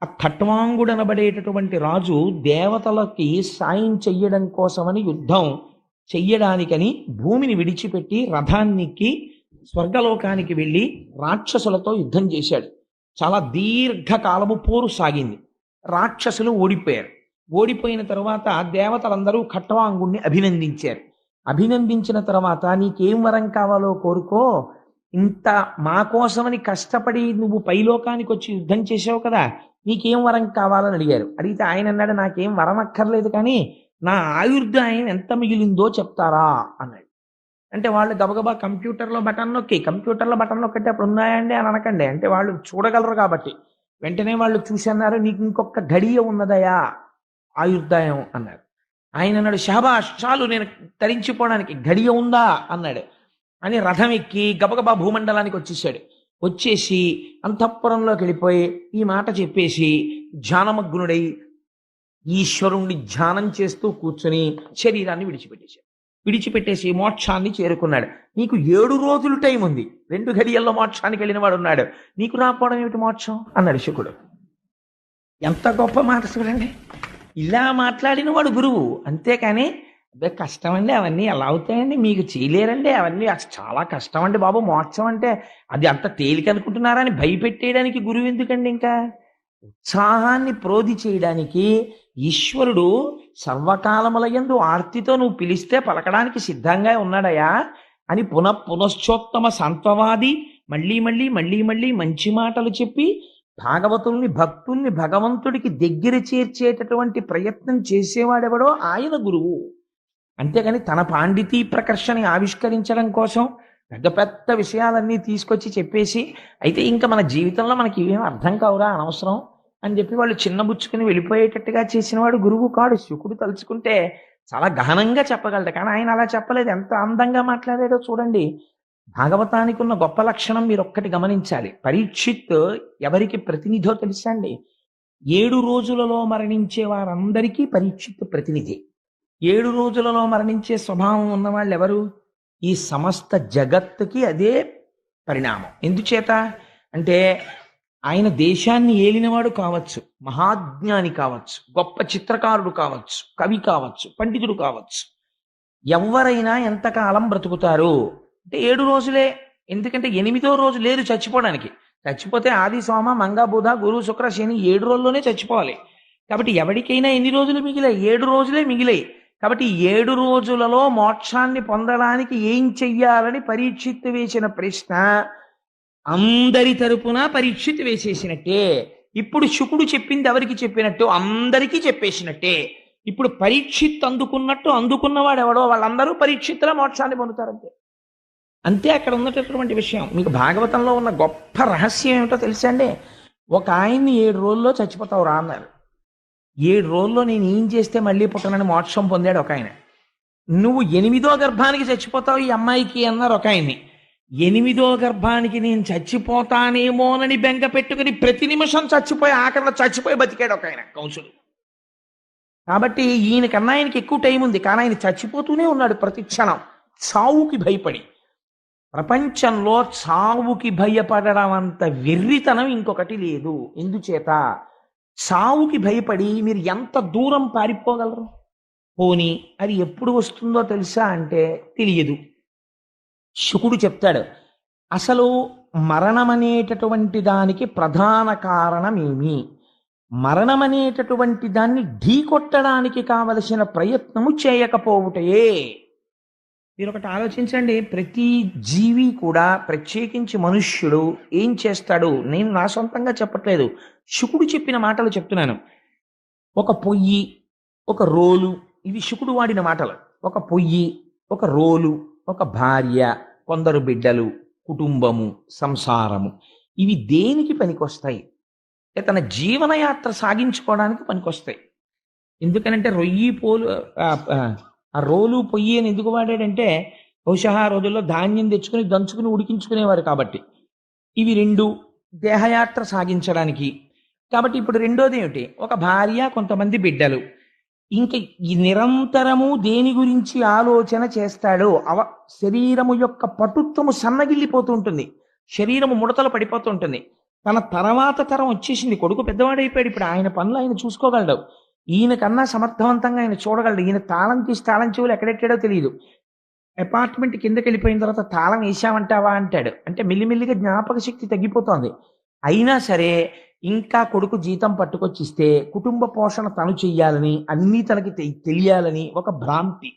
ఆ ఖట్వాంగుడు అనబడేటటువంటి రాజు దేవతలకి సాయం చెయ్యడం కోసమని యుద్ధం చెయ్యడానికని భూమిని విడిచిపెట్టి రథానికి స్వర్గలోకానికి వెళ్ళి రాక్షసులతో యుద్ధం చేశాడు. చాలా దీర్ఘకాలము పోరు సాగింది. రాక్షసులు ఓడిపోయారు. ఓడిపోయిన తరువాత దేవతలందరూ ఖట్వాంగుణ్ణి అభినందించారు. అభినందించిన తర్వాత నీకేం వరం కావాలో కోరుకో, ఇంత మా కోసమని కష్టపడి నువ్వు పైలోకానికి వచ్చి యుద్ధం చేసావు కదా, నీకేం వరం కావాలని అడిగారు. అడిగితే ఆయన అన్నాడు, నాకేం వరం అక్కర్లేదు, కానీ నా ఆయుర్దాయం ఎంత మిగిలిందో చెప్తారా అన్నాడు. అంటే వాళ్ళు గబగబా కంప్యూటర్లో బటన్ నొక్కితే అప్పుడు ఉన్నాయండి అని అనకండి. అంటే వాళ్ళు చూడగలరు కాబట్టి వెంటనే వాళ్ళు చూసి అన్నారు, నీకు ఇంకొక గడియ ఉన్నదయా ఆయుర్దాయం అన్నారు. ఆయన అన్నాడు, షహబాష్, చాలు నేను తరించిపోవడానికి గడియ ఉందా అన్నాడు. అని రథం ఎక్కి గబగబా భూమండలానికి వచ్చేసాడు. వచ్చేసి అంతఃపురంలోకి వెళ్ళిపోయి ఈ మాట చెప్పేసి ధ్యానమగ్నుడై ఈశ్వరుణ్ణి ధ్యానం చేస్తూ కూర్చొని శరీరాన్ని విడిచిపెట్టేసి మోక్షాన్ని చేరుకున్నాడు. నీకు 7 రోజులు టైం ఉంది, 2 గడియల్లో మోక్షానికి వెళ్ళిన వాడు ఉన్నాడు, నీకు రాకపోవడం ఏమిటి మోక్షం అన్నాడు శుకుడు. ఎంత గొప్ప మాట చూడండి. ఇలా మాట్లాడిన వాడు గురువు. అంతేకాని అదే కష్టం అండి, అవన్నీ ఎలా అవుతాయండి, మీకు చేయలేరండి, అవన్నీ చాలా కష్టం అండి బాబు, మోక్షం అంటే అది అంత తేలిక అనుకుంటున్నారా అని భయపెట్టేయడానికి గురువు ఎందుకండి? ఇంకా ఉత్సాహాన్ని ప్రోధి చేయడానికి ఈశ్వరుడు సర్వకాలములయందు ఆర్తితో నువ్వు పిలిస్తే పలకడానికి సిద్ధంగా ఉన్నాడయా అని పునశ్చోత్తమ సంత్వవాది మళ్ళీ మంచి మాటలు చెప్పి భాగవతుల్ని భక్తుల్ని భగవంతుడికి దగ్గర చేర్చేటటువంటి ప్రయత్నం చేసేవాడెవడో ఆయన గురువు. అంతేగాని తన పాండితీ ప్రకర్షని ఆవిష్కరించడం కోసం పెద్ద పెద్ద విషయాలన్నీ తీసుకొచ్చి చెప్పేసి అయితే ఇంకా మన జీవితంలో మనకి ఇవేం అర్థం కావురా, అనవసరం అని చెప్పి వాళ్ళు చిన్నబుచ్చుకుని వెళ్ళిపోయేటట్టుగా చేసినవాడు గురువు కాడు. శుకుడు తలుచుకుంటే చాలా గహనంగా చెప్పగలడు, కానీ ఆయన అలా చెప్పలేదు. ఎంత అందంగా మాట్లాడాడో చూడండి. భాగవతానికి ఉన్న గొప్ప లక్షణం మీరు ఒక్కటి గమనించాలి. పరీక్షిత్ ఎవరికి ప్రతినిధో తెలుసా అండి? 7 రోజులలో మరణించే వారందరికీ పరీక్షిత్ ప్రతినిధి. 7 రోజులలో మరణించే స్వభావం ఉన్న వాళ్ళు ఎవరు? ఈ సమస్త జగత్తుకి అదే పరిణామం. ఎందుచేత అంటే ఆయన దేశాన్ని ఏలినవాడు కావచ్చు, మహాజ్ఞాని కావచ్చు, గొప్ప చిత్రకారుడు కావచ్చు, కవి కావచ్చు, పండితుడు కావచ్చు. ఎవరైనా ఎంతకాలం బ్రతుకుతారు అంటే 7 రోజులే. ఎందుకంటే 8వ రోజు లేదు చచ్చిపోవడానికి. చచ్చిపోతే ఆది సోమ మంగ బుధ గురు శుక్ర శని 7 రోజుల్లోనే చచ్చిపోవాలి. కాబట్టి ఎవరికైనా ఎన్ని రోజులు మిగిలాయి? 7 రోజులే మిగిలాయి. కాబట్టి ఈ 7 రోజులలో మోక్షాన్ని పొందడానికి ఏం చెయ్యాలని పరీక్షిత్తు వేసిన ప్రశ్న అందరి తరపున పరీక్షిత్తు వేసేసినట్టే. ఇప్పుడు శుకుడు చెప్పింది ఎవరికి చెప్పినట్టు? అందరికీ చెప్పేసినట్టే. ఇప్పుడు పరీక్షిత్ అందుకున్నట్టు అందుకున్నవాడు ఎవడో వాళ్ళందరూ పరీక్షిత్తుల మోక్షాన్ని పొందుతారంతే. అంతే అక్కడ ఉన్నటువంటి విషయం. మీకు భాగవతంలో ఉన్న గొప్ప రహస్యం ఏమిటో తెలుసా అండి? ఒక ఆయన్ని 7 రోజుల్లో చచ్చిపోతావు రా అన్నారు. 7 రోజుల్లో నేను ఏం చేస్తే మళ్ళీ పుట్టనని మోక్షం పొందాడు ఒక ఆయన. నువ్వు 8వ గర్భానికి చచ్చిపోతావు ఈ అమ్మాయికి అన్నారు ఒక ఆయన్ని. 8వ గర్భానికి నేను చచ్చిపోతానేమోనని బెంగ పెట్టుకుని ప్రతి నిమిషం చచ్చిపోయి ఆఖరిలో చచ్చిపోయి బతికాడు ఒక ఆయన కంసుడు. కాబట్టి ఈయనకన్నా ఆయనకి ఎక్కువ టైం ఉంది, కానీ ఆయన చచ్చిపోతూనే ఉన్నాడు ప్రతి క్షణం చావుకి భయపడి. ప్రపంచంలో చావుకి భయపడడం అంత వెర్రితనం ఇంకొకటి లేదు. ఎందుచేత? చావుకి భయపడి మీరు ఎంత దూరం పారిపోగలరు? పోని అది ఎప్పుడు వస్తుందో తెలుసా అంటే తెలియదు. శుకుడు చెప్తాడు, అసలు మరణం అనేటటువంటి దానికి ప్రధాన కారణమేమి? మరణం అనేటటువంటి దాన్ని ఢీకొట్టడానికి కావలసిన ప్రయత్నము చేయకపోవుటయే. మీరు ఒకటి ఆలోచించండి, ప్రతి జీవి కూడా ప్రత్యేకించి మనుష్యుడు ఏం చేస్తాడు? నేను నా సొంతంగా చెప్పట్లేదు, శుకుడు చెప్పిన మాటలు చెప్తున్నాను. ఒక పొయ్యి, ఒక రోలు, ఇవి శుకుడు వాడిన మాటలు. ఒక పొయ్యి, ఒక రోలు, ఒక భార్య, కొందరు బిడ్డలు, కుటుంబము, సంసారము, ఇవి దేనికి పనికొస్తాయి? తన జీవనయాత్ర సాగించుకోవడానికి పనికొస్తాయి. ఎందుకనంటే రొయ్యి పోలు ఆ రోలు పొయ్యి అని ఎందుకు వాడాడంటే బహుశా ఆ రోజుల్లో ధాన్యం తెచ్చుకుని దంచుకుని ఉడికించుకునేవారు కాబట్టి. ఇవి 2 దేహయాత్ర సాగించడానికి. కాబట్టి ఇప్పుడు రెండోది ఏమిటి? ఒక భార్య, కొంతమంది బిడ్డలు. ఇంకా ఈ నిరంతరము దేని గురించి ఆలోచన చేస్తాడో శరీరము యొక్క పటుత్వము సన్నగిల్లిపోతూ ఉంటుంది, శరీరము ముడతలు పడిపోతూ ఉంటుంది. తన తర్వాత తరం వచ్చేసింది, కొడుకు పెద్దవాడైపోయాడు, ఇప్పుడు ఆయన పనులు ఆయన చూసుకోగలడు. ఈయన కన్నా సమర్థవంతంగా ఆయన చూడగలడు. ఈయన తాళం తీసి తాళం చెవులు ఎక్కడెట్టాడో తెలియదు. అపార్ట్మెంట్ కిందకి వెళ్ళిపోయిన తర్వాత తాళం వేసామంటావా అంటాడు. అంటే మెల్లిమెల్లిగా జ్ఞాపక శక్తి తగ్గిపోతోంది. అయినా సరే ఇంకా కొడుకు జీతం పట్టుకొచ్చిస్తే కుటుంబ పోషణ తను చెయ్యాలని, అన్నీ తనకి తెలియాలని ఒక భ్రాంతి.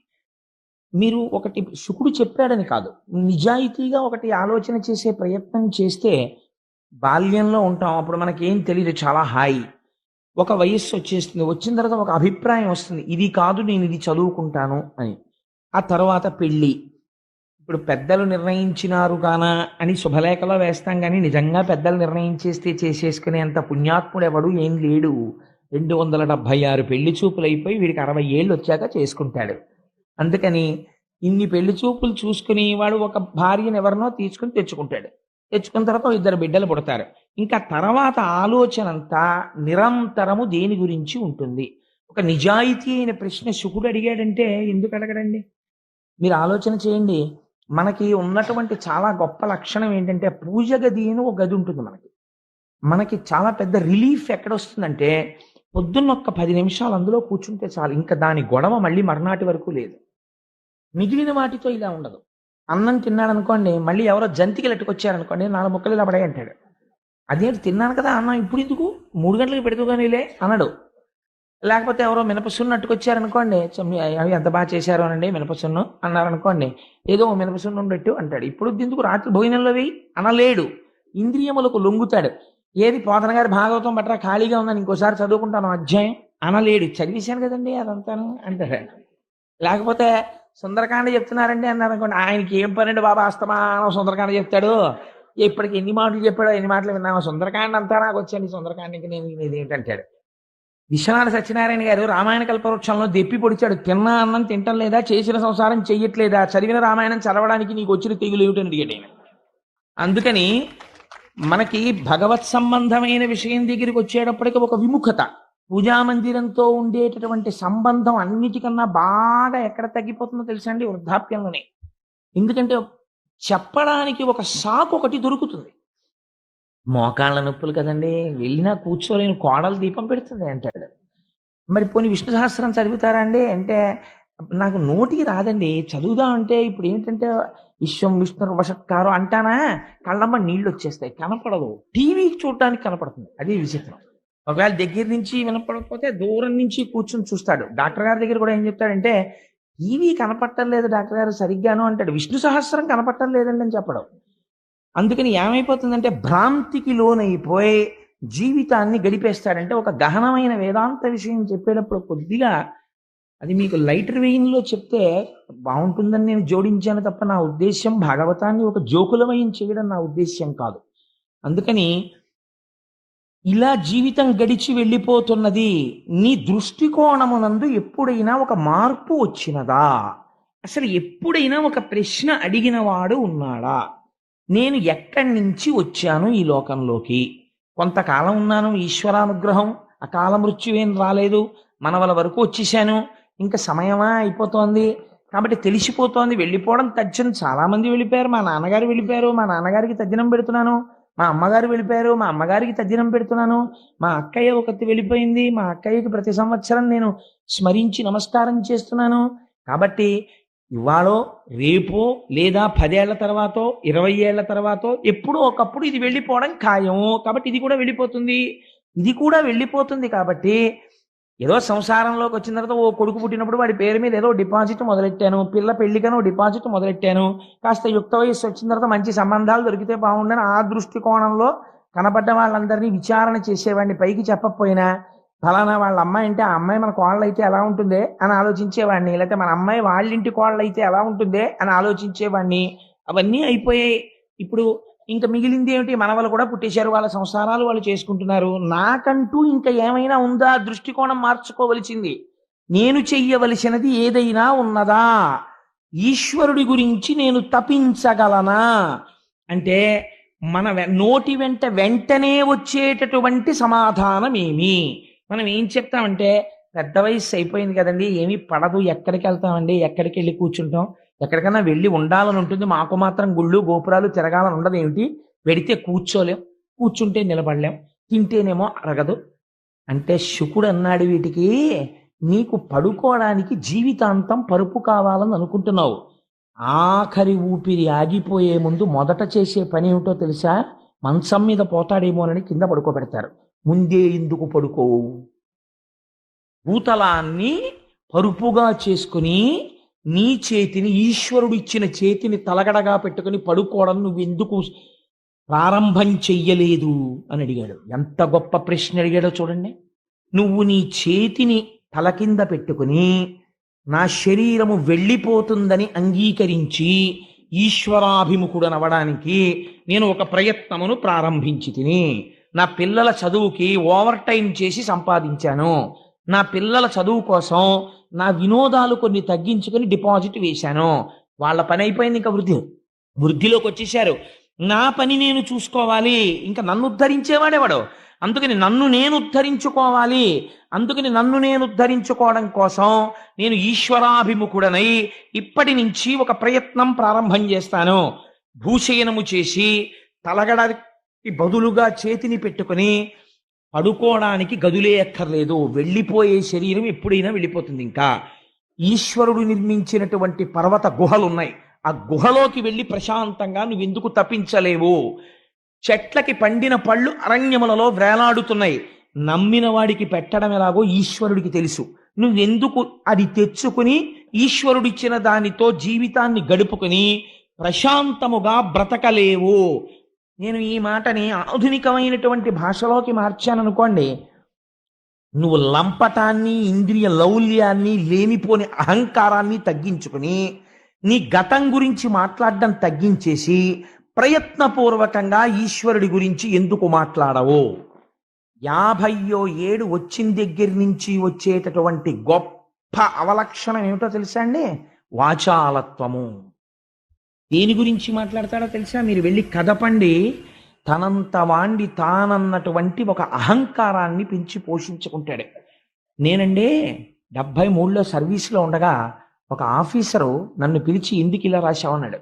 మీరు ఒకటి శుకుడు చెప్పాడని కాదు, నిజాయితీగా ఒకటి ఆలోచన చేసే ప్రయత్నం చేస్తే బాల్యంలో ఉంటాం, అప్పుడు మనకేం తెలియదు, చాలా హాయి. ఒక వయస్సు వచ్చేస్తుంది, వచ్చిన తర్వాత ఒక అభిప్రాయం వస్తుంది, ఇది కాదు నేను ఇది చదువుకుంటాను అని. ఆ తర్వాత పెళ్ళి. ఇప్పుడు పెద్దలు నిర్ణయించినారు కానా అని శుభలేఖలో వేస్తాం, కానీ నిజంగా పెద్దలు నిర్ణయించేస్తే చేసేసుకునేంత పుణ్యాత్ముడు ఎవడు ఏం లేడు. 276 పెళ్లి చూపులు అయిపోయి వీడికి 60 ఏళ్ళు వచ్చాక చేసుకుంటాడు. అందుకని ఇన్ని పెళ్లి చూపులు చూసుకుని వాడు ఒక భార్యను ఎవరినో తీసుకుని తెచ్చుకుంటాడు. తెచ్చుకున్న తర్వాత 2 బిడ్డలు పుడతారు. ఇంకా తర్వాత ఆలోచన అంతా నిరంతరము దేని గురించి ఉంటుంది? ఒక నిజాయితీ అయిన ప్రశ్న శుకుడు అడిగాడంటే ఎందుకు అడగడండి? మీరు ఆలోచన చేయండి. మనకి ఉన్నటువంటి చాలా గొప్ప లక్షణం ఏంటంటే పూజ గది అని ఒక గది ఉంటుంది మనకి చాలా పెద్ద రిలీఫ్ ఎక్కడ వస్తుందంటే పొద్దున్న ఒక్క 10 నిమిషాలు అందులో కూర్చుంటే చాలు, ఇంకా దాని గొడవ మళ్ళీ మర్నాటి వరకు లేదు. మిగిలిన వాటితో ఇలా ఉండదు. అన్నం తిన్నాడు అనుకోండి, మళ్ళీ ఎవరో జంతికలు ఎట్టుకొచ్చారనుకోండి, 4 ముక్కలు ఇలా పడే అంటాడు. అదేంటి తిన్నాను కదా అన్నం ఇప్పుడు ఎందుకు 3 గంటలకు పెడుతుగానిలే అనడు. లేకపోతే ఎవరో మినపసున్ను అట్టుకొచ్చారనుకోండి, అవి ఎంత బాగా చేశారు అనండి మినపసున్ను అన్నారనుకోండి, ఏదో మినపసున్ను పెట్టు అంటాడు. ఇప్పుడు ఎందుకు రాత్రి భోజనంలో వేయి అనలేడు. ఇంద్రియములకు లొంగుతాడు. ఏది పోతన గారి భాగవతం బట్రా ఖాళీగా ఉందని ఇంకోసారి చదువుకుంటాను అధ్యాయం అనలేడు. చదివేశాను కదండి అదంతాను అంటాడు. లేకపోతే సుందరకాండ చెప్తున్నారండి అన్నారు అనుకోండి, ఆయనకి ఏం పనండి బాబా, అస్తమానం సుందరకాండ చెప్తాడు. ఇప్పటికి ఎన్ని మాటలు చెప్పాడో, ఎన్ని మాటలు విన్నామో, సుందరకాండ అంతా నాకు వచ్చండి, సుందరకాండకి నేను ఇది ఏంటంటాడు. విశ్వనాథ సత్యనారాయణ గారు రామాయణ కల్పవృక్షంలో దెప్పి పొడిచాడు. తిన్నా అన్నం తింటం లేదా, చేసిన సంసారం చెయ్యట్లేదా, చదివిన రామాయణం చదవడానికి నీకు వచ్చిన తెగులు ఏమిటని అడిగాడు ఆయన. అందుకని మనకి భగవత్ సంబంధమైన విషయం దగ్గరికి వచ్చేటప్పటికి ఒక విముఖత, పూజామందిరంతో ఉండేటటువంటి సంబంధం అన్నిటికన్నా బాగా ఎక్కడ తగ్గిపోతుందో తెలుసా అండి? వృద్ధాప్యంలోనే. ఎందుకంటే చెప్పడానికి ఒక సాకు ఒకటి దొరుకుతుంది. మోకాళ్ళ నొప్పులు కదండి, వెళ్ళినా కూర్చోలేని కోడలు దీపం పెడుతుంది అంటాడు. మరి పోనీ విష్ణు సహస్రం చదువుతారా అండి అంటే, నాకు నోటికి రాదండి, చదువుదాం అంటే ఇప్పుడు ఏంటంటే విశ్వం విష్ణు వషత్కారం అంటానా కళ్ళమ్మ నీళ్ళు వచ్చేస్తాయి, కనపడదు. టీవీ చూడడానికి కనపడుతుంది, అది విచిత్రం. ఒకవేళ దగ్గర నుంచి వినపడకపోతే దూరం నుంచి కూర్చొని చూస్తాడు. డాక్టర్ గారి దగ్గర కూడా ఏం చెప్తాడంటే, టీవీ కనపట్టం లేదు డాక్టర్ గారు సరిగ్గాను అంటాడు, విష్ణు సహస్రం కనపట్టం లేదండి అని చెప్పడం. అందుకని ఏమైపోతుందంటే భ్రాంతికి లోనైపోయి జీవితాన్ని గడిపేస్తాడంటే. ఒక గహనమైన వేదాంత విషయం చెప్పేటప్పుడు కొద్దిగా అది మీకు లైటర్ వెయిన్లో చెప్తే బాగుంటుందని నేను జోడించాను తప్ప నా ఉద్దేశ్యం భాగవతాన్ని ఒక జోకులమయం చేయడం నా ఉద్దేశ్యం కాదు. అందుకని ఇలా జీవితం గడిచి వెళ్ళిపోతున్నది. నీ దృష్టికోణమునందు ఎప్పుడైనా ఒక మార్పు వచ్చినదా? అసలు ఎప్పుడైనా ఒక ప్రశ్న అడిగిన వాడు ఉన్నాడా? నేను ఎక్కడి నుంచి వచ్చాను ఈ లోకంలోకి? కొంతకాలం ఉన్నాను, ఈశ్వరానుగ్రహం, అకాల మృత్యువేం రాలేదు, మనవల వరకు వచ్చేసాను, ఇంకా సమయమా అయిపోతోంది కాబట్టి తెలిసిపోతోంది, వెళ్ళిపోవడం తథ్యం. చాలా మంది వెళ్ళిపోయారు, మా నాన్నగారు వెళ్ళిపోయారు, మా నాన్నగారికి తద్దినం పెడుతున్నాను, మా అమ్మగారు వెళ్ళిపోయారు, మా అమ్మగారికి తద్దినం పెడుతున్నాను, మా అక్కయ్య ఒకటి వెళ్ళిపోయింది, మా అక్కయ్యకి ప్రతి సంవత్సరం నేను స్మరించి నమస్కారం చేస్తున్నాను. కాబట్టి ఇవాళో రేపో లేదా 10 ఏళ్ల తర్వాతో 20 ఏళ్ల తర్వాతో ఎప్పుడో ఒకప్పుడు ఇది వెళ్ళిపోవడం ఖాయము. కాబట్టి ఇది కూడా వెళ్ళిపోతుంది, ఇది కూడా వెళ్ళిపోతుంది. కాబట్టి ఏదో సంసారంలోకి వచ్చిన తర్వాత ఓ కొడుకు పుట్టినప్పుడు వాడి పేరు మీద ఏదో డిపాజిట్ మొదలెట్టాను, పిల్ల పెళ్లికనో డిపాజిట్ మొదలెట్టాను, కాస్త యుక్త వయస్సు వచ్చిన తర్వాత మంచి సంబంధాలు దొరికితే బాగుండని ఆ దృష్టికోణంలో కనబడ్డ వాళ్ళందరినీ విచారణ చేసేవాడిని. పైకి చెప్పకపోయినా ఫలానా వాళ్ళ అమ్మాయి అంటే ఆ అమ్మాయి మన కోళ్ళు అయితే ఎలా ఉంటుందే అని ఆలోచించేవాడిని, లేకపోతే మన అమ్మాయి వాళ్ళింటి కోళ్ళు అయితే ఎలా ఉంటుందే అని ఆలోచించేవాడిని. అవన్నీ అయిపోయాయి. ఇప్పుడు ఇంకా మిగిలింది ఏమిటి? మనవలు కూడా పుట్టేశారు, వాళ్ళ సంసారాలు వాళ్ళు చేసుకుంటున్నారు. నాకంటూ ఇంకా ఏమైనా ఉందా? దృష్టికోణం మార్చుకోవలసింది. నేను చెయ్యవలసినది ఏదైనా ఉన్నదా? ఈశ్వరుడి గురించి నేను తపించగలనా? అంటే మన నోటి వెంట వెంటనే వచ్చేటటువంటి సమాధానం ఏమి? మనం ఏం చెప్తామంటే, పెద్ద వయసు అయిపోయింది కదండి, ఏమీ పడదు, ఎక్కడికి వెళ్తామండి, ఎక్కడికి వెళ్ళి కూర్చుంటాం, ఎక్కడికైనా వెళ్ళి ఉండాలని ఉంటుంది, మాకు మాత్రం గుళ్ళు గోపురాలు తిరగాలని ఉండదు ఏమిటి, వెడితే కూర్చోలేం, కూర్చుంటే నిలబడలేం, తింటేనేమో అరగదు అంటే శుకుడు అన్నాడు, వీటికి నీకు పడుకోవడానికి జీవితాంతం పరుపు కావాలని అనుకుంటున్నావు. ఆఖరి ఊపిరి ఆగిపోయే ముందు మొదట చేసే పని ఏమిటో తెలుసా? మంచం మీద పోతాడేమోనని కింద పడుకోబెడతారు. ముందే ఎందుకు పడుకోవు? భూతలాన్ని పరుపుగా చేసుకుని నీ చేతిని, ఈశ్వరుడు ఇచ్చిన చేతిని తలగడగా పెట్టుకుని పడుకోవడం నువ్వెందుకు ప్రారంభం చెయ్యలేదు అని అడిగాడు. ఎంత గొప్ప ప్రశ్న అడిగాడో చూడండి. నువ్వు నీ చేతిని తల కింద పెట్టుకుని నా శరీరము వెళ్ళిపోతుందని అంగీకరించి ఈశ్వరాభిముఖుడనవడానికి నేను ఒక ప్రయత్నమును ప్రారంభించి తిని, నా పిల్లల చదువుకి ఓవర్ టైం చేసి సంపాదించాను, నా పిల్లల చదువు కోసం నా వినోదాలు కొన్ని తగ్గించుకొని డిపాజిట్ వేశాను, వాళ్ళ పని అయిపోయింది, ఇంకా వృద్ధిలోకి వచ్చేసారు, నా పని నేను చూసుకోవాలి, ఇంకా నన్ను ఉద్ధరించేవాడేవాడు. అందుకని నన్ను నేను ఉద్ధరించుకోవాలి. అందుకని నన్ను నేను ఉద్ధరించుకోవడం కోసం నేను ఈశ్వరాభిముఖుడనై ఇప్పటి నుంచి ఒక ప్రయత్నం ప్రారంభం చేస్తాను. భూశయనము చేసి తలగడకి బదులుగా చేతిని పెట్టుకుని పడుకోవడానికి గదులే అక్కర్లేదు, వెళ్ళిపోయే శరీరం ఎప్పుడైనా వెళ్ళిపోతుంది. ఇంకా ఈశ్వరుడు నిర్మించినటువంటి పర్వత గుహలు ఉన్నాయి, ఆ గుహలోకి వెళ్ళి ప్రశాంతంగా నువ్వెందుకు తప్పించలేవు? చెట్లకి పండిన పళ్ళు అరణ్యములలో వేలాడుతున్నాయి, నమ్మిన వాడికి పెట్టడం ఎలాగో ఈశ్వరుడికి తెలుసు. నువ్వెందుకు అది తెచ్చుకుని ఈశ్వరుడిచ్చిన దానితో జీవితాన్ని గడుపుకుని ప్రశాంతముగా బ్రతకలేవు? నేను ఈ మాటని ఆధునికమైనటువంటి భాషలోకి మార్చాననుకోండి, నువ్వు లంపటాన్ని, ఇంద్రియ లౌల్యాన్ని, లేనిపోని అహంకారాన్ని తగ్గించుకుని నీ గతం గురించి మాట్లాడడం తగ్గించేసి ప్రయత్నపూర్వకంగా ఈశ్వరుడి గురించి ఎందుకు మాట్లాడవు? 50వ ఏడు వచ్చిన దగ్గర నుంచి వచ్చేటటువంటి గొప్ప అవలక్షణం ఏమిటో తెలుసా అండి? వాచాలత్వము. దేని గురించి మాట్లాడతాడో తెలుసా? మీరు వెళ్ళి కదపండి, తనంత వాండి తానన్నటువంటి ఒక అహంకారాన్ని పెంచి పోషించుకుంటాడు. నేనండి 73లో సర్వీస్లో ఉండగా ఒక ఆఫీసరు నన్ను పిలిచి ఎందుకు ఇలా రాశావన్నాడు.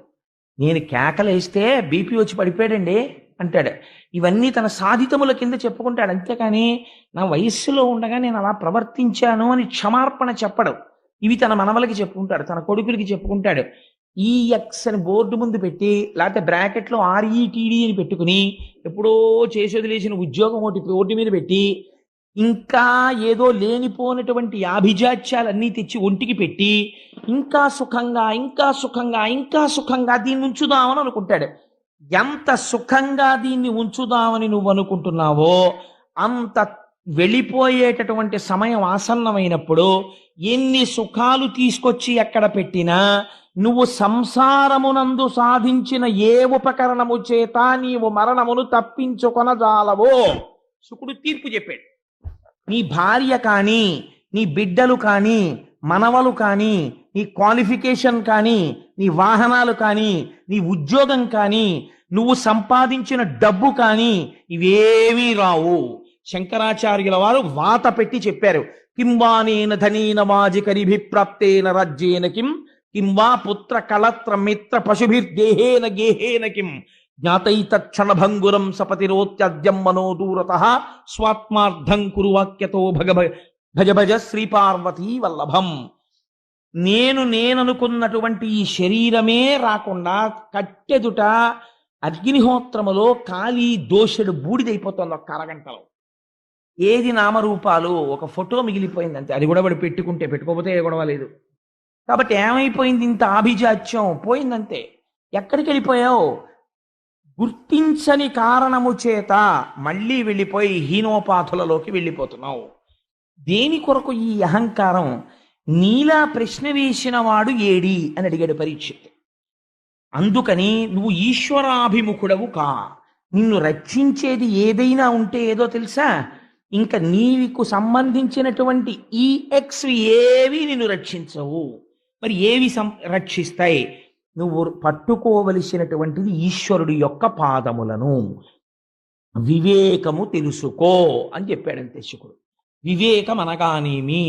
నేను కేకలేస్తే బీపీ వచ్చి పడిపోయాడండి అంటాడు. ఇవన్నీ తన సాధితముల కింద చెప్పుకుంటాడు, అంతేకాని నా వయస్సులో ఉండగా నేను అలా ప్రవర్తించాను అని క్షమార్పణ చెప్పడు. ఇవి తన మనవలకి చెప్పుకుంటాడు, తన కొడుకులకి చెప్పుకుంటాడు. ఈఎక్స్ అని బోర్డు ముందు పెట్టి, లేకపోతే బ్రాకెట్లో RETD అని పెట్టుకుని, ఎప్పుడో చేసి వదిలేసిన ఉద్యోగం ఒకటి బోర్డు మీద పెట్టి ఇంకా ఏదో లేనిపోనటువంటి ఆభిజాత్యాలన్నీ తెచ్చి ఒంటికి పెట్టి ఇంకా సుఖంగా ఇంకా సుఖంగా ఇంకా సుఖంగా దీన్ని ఉంచుదామని అనుకుంటాడు. ఎంత సుఖంగా దీన్ని ఉంచుదామని నువ్వు అనుకుంటున్నావో అంత వెళ్ళిపోయేటటువంటి సమయం ఆసన్నమైనప్పుడు ఎన్ని సుఖాలు తీసుకొచ్చి ఎక్కడ పెట్టినా నువ్వు సంసారమునందు సాధించిన ఏ ఉపకరణము చేత నీవు మరణమును తప్పించుకొనజాలవో శుకుడు తీర్పు చెప్పాడు. నీ భార్య కానీ, నీ బిడ్డలు కానీ, మనవలు కానీ, నీ క్వాలిఫికేషన్ కానీ, నీ వాహనాలు కానీ, నీ ఉద్యోగం కానీ, నువ్వు సంపాదించిన డబ్బు కానీ ఇవేమీ రావు. శంకరాచార్యుల వారు వాత పెట్టి చెప్పారు. కింవానేన ధనేన వాజికరిభిప్రాప్తేన రాజ్యేన కింవా పుత్ర కళత్ర మిత్ర పశుభిర్దేహేన గేహేన కిం జ్ఞాతైతక్షణభంగురం సపతిరోత్యద్యం మనోదూరత స్వాత్మార్థం కురు వాక్యతో భజ భజ శ్రీపార్వతీ వల్లభం. నేననుకున్నటువంటి ఈ శరీరమే రాకుండా కట్టెదుట అగ్నిహోత్రములో కాలి దోషుడు బూడిదైపోతుంది ఒక్క అరగంటలో. ఏది నామరూపాలు, ఒక ఫోటో మిగిలిపోయింది అంతే. అది కూడా వాడు పెట్టుకోకపోతే ఏ గొడవ లేదు. కాబట్టి ఏమైపోయింది? ఇంత ఆభిజాత్యం పోయిందంతే. ఎక్కడికి వెళ్ళిపోయావు? గుర్తించని కారణము చేత మళ్ళీ వెళ్ళిపోయి హీనోపాధులలోకి వెళ్ళిపోతున్నావు. దేని కొరకు ఈ అహంకారం? నీలా ప్రశ్న వేసిన వాడు ఏడి అని అడిగాడు పరీక్షిత్. అందుకని నువ్వు ఈశ్వరాభిముఖుడవు కా. నిన్ను రక్షించేది ఏదైనా ఉంటే ఏదో తెలుసా? ఇంకా నీకు సంబంధించినటువంటి ఈ ఎక్స్ ఏవి నిన్ను రక్షించవు. మరి ఏవి రక్షిస్తాయి? నువ్వు పట్టుకోవలసినటువంటిది ఈశ్వరుడి యొక్క పాదములను. వివేకము తెలుసుకో అని చెప్పాడంతే శుకుడు. వివేకం అనగానేమి?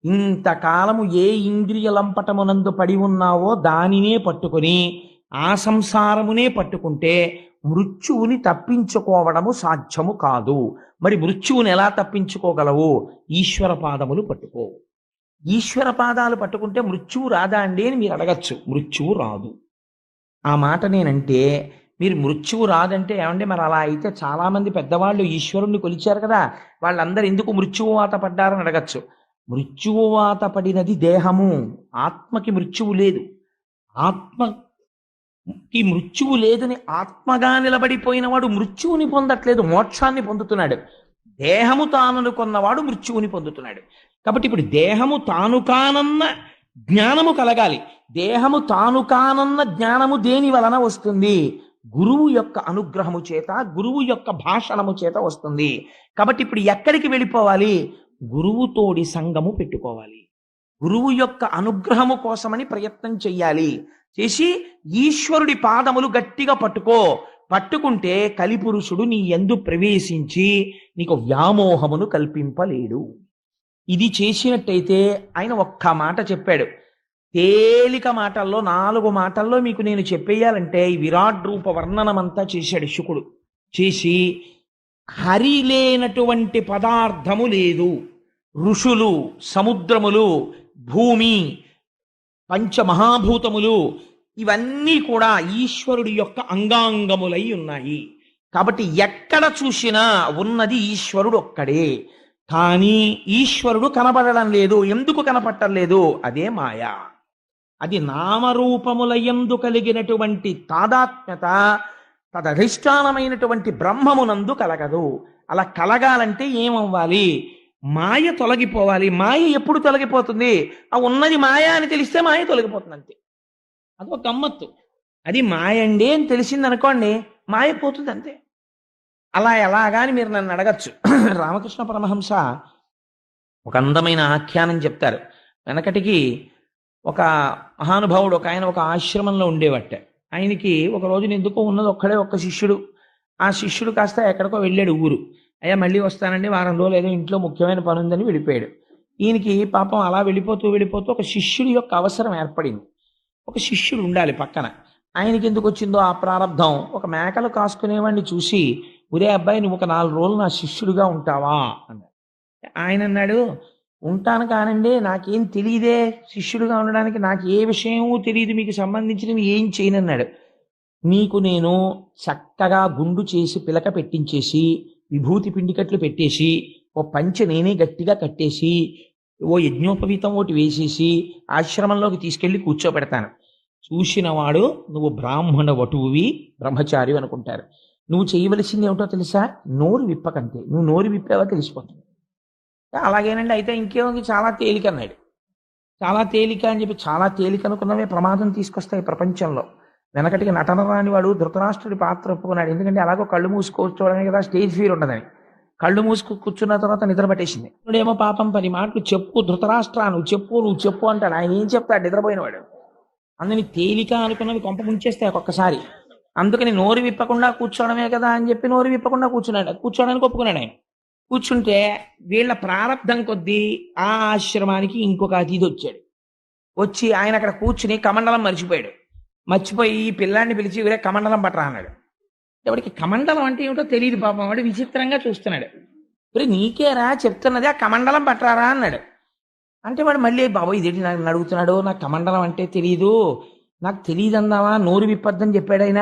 ఇంతకాలము ఏ ఇంద్రియ లంపటమునందు పడి ఉన్నావో దానినే పట్టుకొని ఆ సంసారమునే పట్టుకుంటే మృత్యువుని తప్పించుకోవడము సాధ్యము కాదు. మరి మృత్యువుని ఎలా తప్పించుకోగలవు? ఈశ్వర పాదములు పట్టుకో. ఈశ్వర పాదాలు పట్టుకుంటే మృత్యువు రాదా అండి అని మీరు అడగచ్చు. మృత్యువు రాదు. ఆ మాట నేనంటే మీరు మృత్యువు రాదంటే ఏమంటే మరి అలా అయితే చాలామంది పెద్దవాళ్ళు ఈశ్వరుణ్ణి కొలిచారు కదా, వాళ్ళందరూ ఎందుకు మృత్యువాత పడ్డారని అడగచ్చు. మృత్యువాత పడినది దేహము, ఆత్మకి మృత్యువు లేదు. ఆత్మకి మృత్యువు లేదని ఆత్మగా నిలబడిపోయిన వాడు మృత్యువుని పొందట్లేదు, మోక్షాన్ని పొందుతున్నాడు. దేహము తాననుకున్నవాడు మృత్యువుని పొందుతున్నాడు. కాబట్టి ఇప్పుడు దేహము తాను కానన్న జ్ఞానము కలగాలి. దేహము తాను కానన్న జ్ఞానము దేని వలన వస్తుంది? గురువు యొక్క అనుగ్రహము చేత, గురువు యొక్క భాషణము చేత వస్తుంది. కాబట్టి ఇప్పుడు ఎక్కడికి వెళ్ళిపోవాలి? గురువుతోడి సంగము పెట్టుకోవాలి. గురువు యొక్క అనుగ్రహము కోసమని ప్రయత్నం చెయ్యాలి. చేసి ఈశ్వరుడి పాదములు గట్టిగా పట్టుకుంటే కలిపురుషుడు నీ యందు ప్రవేశించి నీకు వ్యామోహమును కల్పింపలేడు. ఇది చేసినట్టయితే ఆయన ఒక్క మాట చెప్పాడు. తేలిక మాటల్లో 4 మాటల్లో మీకు నేను చెప్పేయాలంటే ఈ విరాట్ రూప వర్ణనమంతా చేశాడు శుకుడు. చేసి హరి లేనటువంటి పదార్థము లేదు. ఋషులు, సముద్రములు, భూమి, పంచమహాభూతములు ఇవన్నీ కూడా ఈశ్వరుడి యొక్క అంగాంగములై ఉన్నాయి. కాబట్టి ఎక్కడ చూసినా ఉన్నది ఈశ్వరుడు ఒక్కడే. కానీ ఈశ్వరుడు కనబడడం లేదు. ఎందుకు కనపడటం లేదు? అదే మాయా. అది నామరూపముల యందు కలిగినటువంటి తాదాత్మ్యత తదధిష్టానమైనటువంటి బ్రహ్మమునందు కలగదు. అలా కలగాలంటే ఏమవ్వాలి? మాయ తొలగిపోవాలి. మాయ ఎప్పుడు తొలగిపోతుంది? ఆ ఉన్నది మాయ అని తెలిస్తే మాయ తొలగిపోతుంది అంతే. అదొక గమ్మత్తు. అది మాయ అండి అని తెలిసిందనుకోండి, మాయ పోతుంది అంతే. అలా ఎలాగా అని మీరు నన్ను అడగచ్చు. రామకృష్ణ పరమహంస ఒక అందమైన ఆఖ్యానం చెప్తారు. వెనకటికి ఒక మహానుభావుడు ఒక ఆయన ఒక ఆశ్రమంలో ఉండేవట. ఆయనకి ఒక రోజున ఎందుకో ఉన్నది ఒక్క శిష్యుడు. ఆ శిష్యుడు కాస్త ఎక్కడికో వెళ్ళాడు ఊరు. అయ్యా మళ్ళీ వస్తానండి, వారం రోజులు ఏదో ఇంట్లో ముఖ్యమైన పని ఉందని వెళ్ళిపోయాడు. ఈయనకి పాపం అలా వెళ్ళిపోతూ ఒక శిష్యుడి యొక్క అవసరం ఏర్పడింది. ఒక శిష్యుడు ఉండాలి పక్కన. ఆయనకి ఎందుకు వచ్చిందో ఆ ప్రారంధం. ఒక మేకలు కాసుకునేవాడిని చూసి, ఒరే అబ్బాయి నువ్వు ఒక 4 రోజులు నా శిష్యుడిగా ఉంటావా అన్నాడు. ఆయన అన్నాడు, ఉంటాను కానండి, నాకేం తెలియదే శిష్యుడిగా ఉండడానికి, నాకు ఏ విషయమూ తెలియదు, మీకు సంబంధించినవి ఏం చేయనన్నాడు. నీకు నేను చక్కగా గుండు చేసి పిలక పెట్టించేసి విభూతి పిండికట్లు పెట్టేసి ఓ పంచె నేనే గట్టిగా కట్టేసి ఓ యజ్ఞోపవీతం ఒకటి వేసేసి ఆశ్రమంలోకి తీసుకెళ్లి కూర్చోబెడతాను. చూసిన వాడు నువ్వు బ్రాహ్మణ వటువువి, బ్రహ్మచారి అనుకుంటారు. నువ్వు చేయవలసింది ఏమిటో తెలుసా? నోరు విప్పకంతే. నువ్వు నోరు విప్పావా తెలిసిపోతుంది. అలాగేనండి, అయితే ఇంకేమో చాలా తేలిక అన్నాడు. చాలా తేలిక అని చెప్పి చాలా తేలిక అనుకున్నవే ప్రమాదం తీసుకొస్తాయి ప్రపంచంలో. వెనకటికి నటన రాని వాడు ధృతరాష్ట్రుడి పాత్ర ఒప్పుకున్నాడు. ఎందుకంటే అలాగో కళ్ళు మూసుకోవడమే కదా, స్టేజ్ ఫీర్ ఉండదని. కళ్ళు మూసుకు కూర్చున్న తర్వాత నిద్ర పట్టేసింది. ఇప్పుడేమో పాపం 10 మాటలు చెప్పు ధృతరాష్ట్ర, నువ్వు చెప్పు అంటాడు. ఆయన ఏం చెప్తాడు? నిద్రపోయినవాడు. అందుని తేలిక అనుకున్నవి కొంప ముంచేస్తాయి ఒక్కొక్కసారి. అందుకని నోరు విప్పకుండా కూర్చోవడమే కదా అని చెప్పి నోరు విప్పకుండా కూర్చోడానికి ఒప్పుకున్నాడు ఆయన. కూర్చుంటే వీళ్ళ ప్రారంధం కొద్దీ ఆ ఆశ్రమానికి ఇంకొక అతిథి వచ్చాడు. వచ్చి ఆయన అక్కడ కూర్చుని కమండలం మర్చిపోయి ఈ పిల్లాన్ని పిలిచి వీరే కమండలం పట్టరా అన్నాడు. వాడికి కమండలం అంటే ఏమిటో తెలియదు పాపం. వాడు విచిత్రంగా చూస్తున్నాడు. మరి నీకేరా చెప్తున్నది, ఆ కమండలం పట్టరారా అన్నాడు. అంటే వాడు మళ్ళీ బాబోయ్ ఇదేంటి నన్ను అడుగుతున్నాడు, నాకు కమండలం అంటే తెలియదు, నాకు తెలియదు అందావా, నోరు విప్పద్దని చెప్పాడు ఆయన.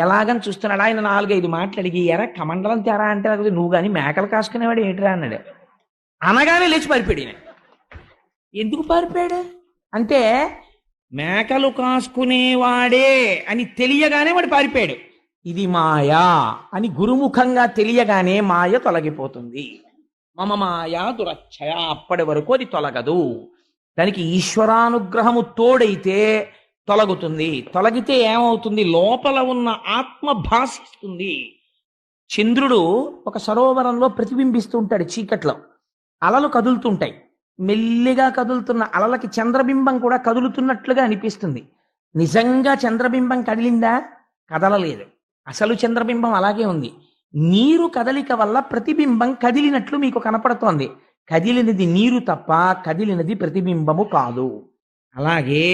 ఎలాగని చూస్తున్నాడు. ఆయన 4-5 మాటలు అడిగి ఎరా కమండలం తేరా అంటే నువ్వు కానీ మేకలు కాసుకునేవాడు ఏంటిరా అన్నాడు. అనగానే లేచి పారిపోయాడు ఈయన. ఎందుకు పారిపోయాడు అంటే మేకలు కాసుకునేవాడే అని తెలియగానే వాడు పారిపోయాడు. ఇది మాయా అని గురుముఖంగా తెలియగానే మాయ తొలగిపోతుంది. మమ మాయా దురచ్చయ, అప్పటి వరకు అది తొలగదు. దానికి ఈశ్వరానుగ్రహము తోడైతే తొలగుతుంది. తొలగితే ఏమవుతుంది? లోపల ఉన్న ఆత్మ భాసిస్తుంది. చంద్రుడు ఒక సరోవరంలో ప్రతిబింబిస్తూ ఉంటాడు చీకట్లో. అలలు కదులుతుంటాయి. మెల్లిగా కదులుతున్న అలలకి చంద్రబింబం కూడా కదులుతున్నట్లుగా అనిపిస్తుంది. నిజంగా చంద్రబింబం కదిలిందా? కదలలేదు. అసలు చంద్రబింబం అలాగే ఉంది. నీరు కదలిక వల్ల ప్రతిబింబం కదిలినట్లు మీకు కనపడుతోంది. కదిలినది నీరు తప్ప కదిలినది ప్రతిబింబము కాదు. అలాగే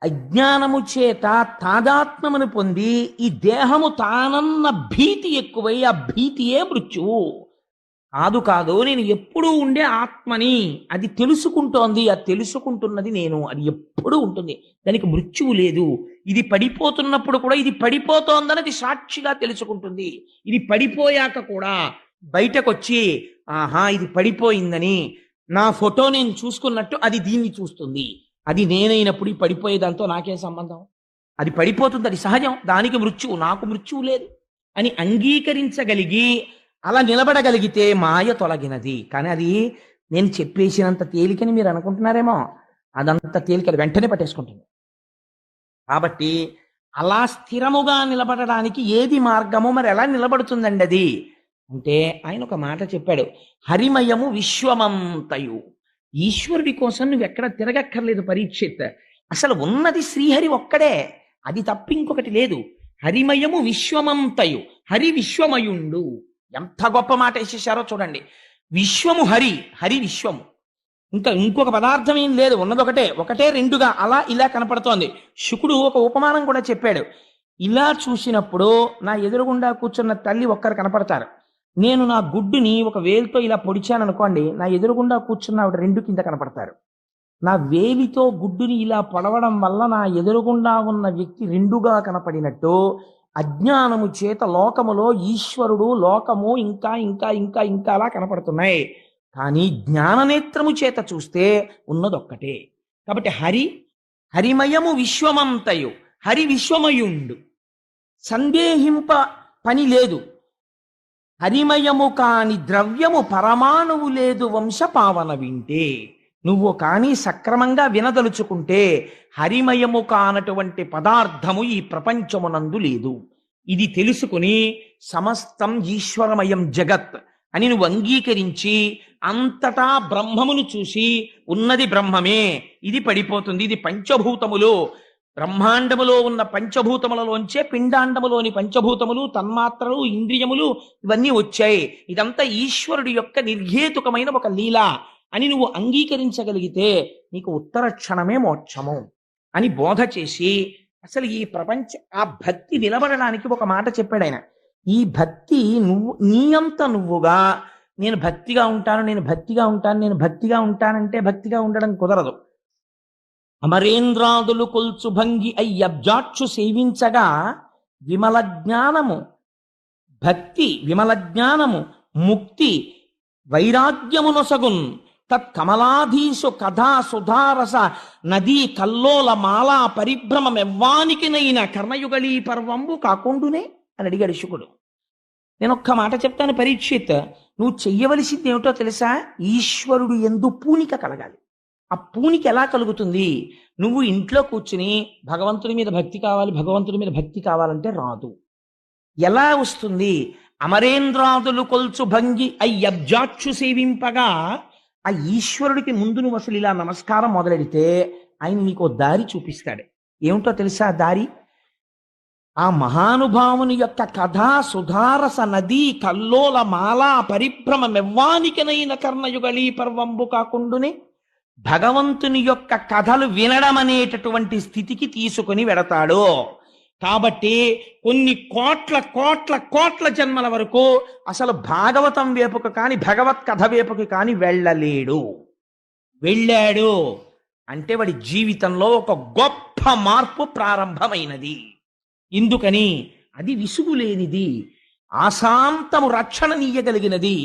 అజ్ఞానము చేత తాదాత్మ్యమును పొంది ఈ దేహము తానన్న భీతి ఎక్కువై ఆ భీతియే మృత్యువు. కాదు నేను ఎప్పుడూ ఉండే ఆత్మని, అది తెలుసుకుంటోంది, అది తెలుసుకుంటున్నది నేను, అది ఎప్పుడూ ఉంటుంది, దానికి మృత్యువు లేదు. ఇది పడిపోతున్నప్పుడు కూడా ఇది పడిపోతోందని అది సాక్షిగా తెలుసుకుంటుంది. ఇది పడిపోయాక కూడా బయటకొచ్చి ఆహా ఇది పడిపోయిందని నా ఫోటో నేను చూసుకున్నట్టు అది దీన్ని చూస్తుంది. అది నేనైనప్పుడు ఈ పడిపోయేదాంతో నాకేం సంబంధం? అది పడిపోతుంది, అది సహజం, దానికి మృత్యువు, నాకు మృత్యువు లేదు అని అంగీకరించగలిగి అలా నిలబడగలిగితే మాయ తొలగినది. కానీ అది నేను చెప్పేసినంత తేలికని మీరు అనుకుంటున్నారేమో, అదంత తేలికలు వెంటనే పట్టేసుకుంటుంది. కాబట్టి అలా స్థిరముగా నిలబడడానికి ఏది మార్గమో, మరి ఎలా నిలబడుతుందండి అది అంటే ఆయన ఒక మాట చెప్పాడు, హరిమయము విశ్వమంతయు. ఈశ్వరుడి కోసం నువ్వు ఎక్కడ తిరగక్కర్లేదు పరీక్షిత్. అసలు ఉన్నది శ్రీహరి ఒక్కడే, అది తప్ప ఇంకొకటి లేదు. హరిమయము విశ్వమంతయు, హరి విశ్వమయుండు. ఎంత గొప్ప మాట వేసేసారో చూడండి. విశ్వము హరి, హరి విశ్వము, ఇంకొక పదార్థం ఏం లేదు, ఉన్నది ఒకటే రెండుగా అలా ఇలా కనపడుతోంది. శుకుడు ఒక ఉపమానం కూడా చెప్పాడు. ఇలా చూసినప్పుడు నా ఎదురుగుండా కూర్చున్న తల్లి ఒక్కరు కనపడతారు. నేను నా గుడ్డుని ఒక వేలుతో ఇలా పొడిచాను అనుకోండి, నా ఎదురుగుండా కూర్చున్న ఆవిడ 2 కింద కనపడతారు. నా వేలితో గుడ్డుని ఇలా పొడవడం వల్ల నా ఎదురుగుండా ఉన్న వ్యక్తి 2గా కనపడినట్టు అజ్ఞానము చేత లోకములో ఈశ్వరుడు, లోకము ఇంకా ఇంకా ఇంకా ఇంకా అలా కనపడుతున్నాయి. కానీ జ్ఞాననేత్రము చేత చూస్తే ఉన్నదొక్కటే. కాబట్టి హరిమయము విశ్వమంతయు, హరి విశ్వమయుండు. సందేహింప పని లేదు. హరిమయము కాని ద్రవ్యము పరమాణువు లేదు వంశపావన వింటే. నువ్వు కానీ సక్రమంగా వినదలుచుకుంటే హరిమయము కానటువంటి పదార్థము ఈ ప్రపంచమునందు లేదు. ఇది తెలుసుకుని సమస్తం ఈశ్వరమయం జగత్ అని నువ్వు అంగీకరించి అంతటా బ్రహ్మమును చూసి ఉన్నది బ్రహ్మమే, ఇది పడిపోతుంది, ఇది పంచభూతములు, బ్రహ్మాండములో ఉన్న పంచభూతములలోంచే పిండాండములోని పంచభూతములు, తన్మాత్రలు, ఇంద్రియములు ఇవన్నీ వచ్చాయి. ఇదంతా ఈశ్వరుడి యొక్క నిర్హేతుకమైన ఒక లీల అని నువ్వు అంగీకరించగలిగితే నీకు ఉత్తర క్షణమే మోక్షము అని బోధ చేసి అసలు ఈ ఆ భక్తి నిలబడడానికి ఒక మాట చెప్పాడు ఆయన. ఈ భక్తి నీ అంత నువ్వుగా నేను భక్తిగా ఉంటాను, నేను భక్తిగా ఉంటాను, నేను భక్తిగా ఉంటానంటే భక్తిగా ఉండడం కుదరదు. అమరేంద్రాదులు కొల్చు భంగి అయ్యబ్జాక్షు సేవించగా విమల జ్ఞానము, భక్తి విమల జ్ఞానము, ముక్తి వైరాగ్యమునొసగున్ తత్కమలాధీసు కథా సుధారస నదీ కల్లోల మాలా పరిభ్రమమెవ్వానికినైన కర్ణయుగళీ పర్వంబు కాకుండునే అని అడిగాడు శుకుడు. నేను ఒక్క మాట చెప్తాను పరీక్షిత్, నువ్వు చెయ్యవలసింది ఏమిటో తెలుసా? ఈశ్వరుడు యందు పూనిక కలగాలి. ఆ పూనిక ఎలా కలుగుతుంది? నువ్వు ఇంట్లో కూర్చుని భగవంతుడి మీద భక్తి కావాలి, భగవంతుడి మీద భక్తి కావాలంటే రాదు. ఎలా వస్తుంది? అమరేంద్రాదులు కొల్చు భంగి అయ్యబ్జాక్షు సేవింపగా ఆ ఈశ్వరుడికి ముందు నువ్వు అసలు ఇలా నమస్కారం మొదలెడితే ఆయన నీకు దారి చూపిస్తాడు. ఏమిటో తెలుసా దారి? ఆ మహానుభావుని యొక్క కథా సుధారస నదీ కల్లోల మాలా పరిభ్రమమెవ్వానికనైన కర్ణయుగళీ పర్వంబు కాకుండునే భగవంతుని యొక్క కథలు వినడం అనేటటువంటి స్థితికి తీసుకుని వెడతాడు. కాబట్టి కొన్ని కోట్ల కోట్ల కోట్ల జన్మల వరకు అసలు భాగవతం వేపుకు కాని భగవత్ కథ వేపుకు కాని వెళ్ళలేడు. వెళ్ళాడు అంటే వాడి జీవితంలో ఒక గొప్ప మార్పు ప్రారంభమైనది. ఎందుకని? అది విసుగులేనిది, ఆశాంతము రక్షణనీయగలిగినది.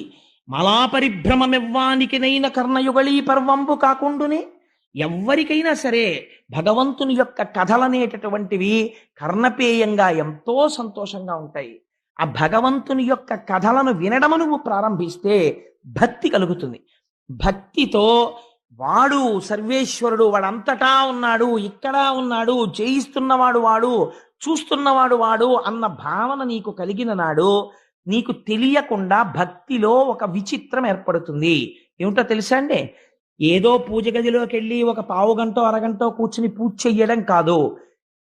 మలాపరిభ్రమమెవ్వానికినైన కర్ణయుగళీ పర్వంబు కాకుండునే ఎవ్వరికైనా సరే భగవంతుని యొక్క కథలనేటటువంటివి కర్ణపేయంగా ఎంతో సంతోషంగా ఉంటాయి. ఆ భగవంతుని యొక్క కథలను వినడము నువ్వు ప్రారంభిస్తే భక్తి కలుగుతుంది. భక్తితో వాడు సర్వేశ్వరుడు, వాడంతటా ఉన్నాడు, ఇక్కడ ఉన్నాడు, చేయిస్తున్నవాడు వాడు, చూస్తున్నవాడు వాడు అన్న భావన నీకు కలిగిన నాడు నీకు తెలియకుండా భక్తిలో ఒక విచిత్రం ఏర్పడుతుంది. ఏమిటో తెలుసా అండి? ఏదో పూజ గదిలోకి వెళ్ళి ఒక పావు గంటో అరగంటో కూర్చుని పూజ చెయ్యడం కాదు.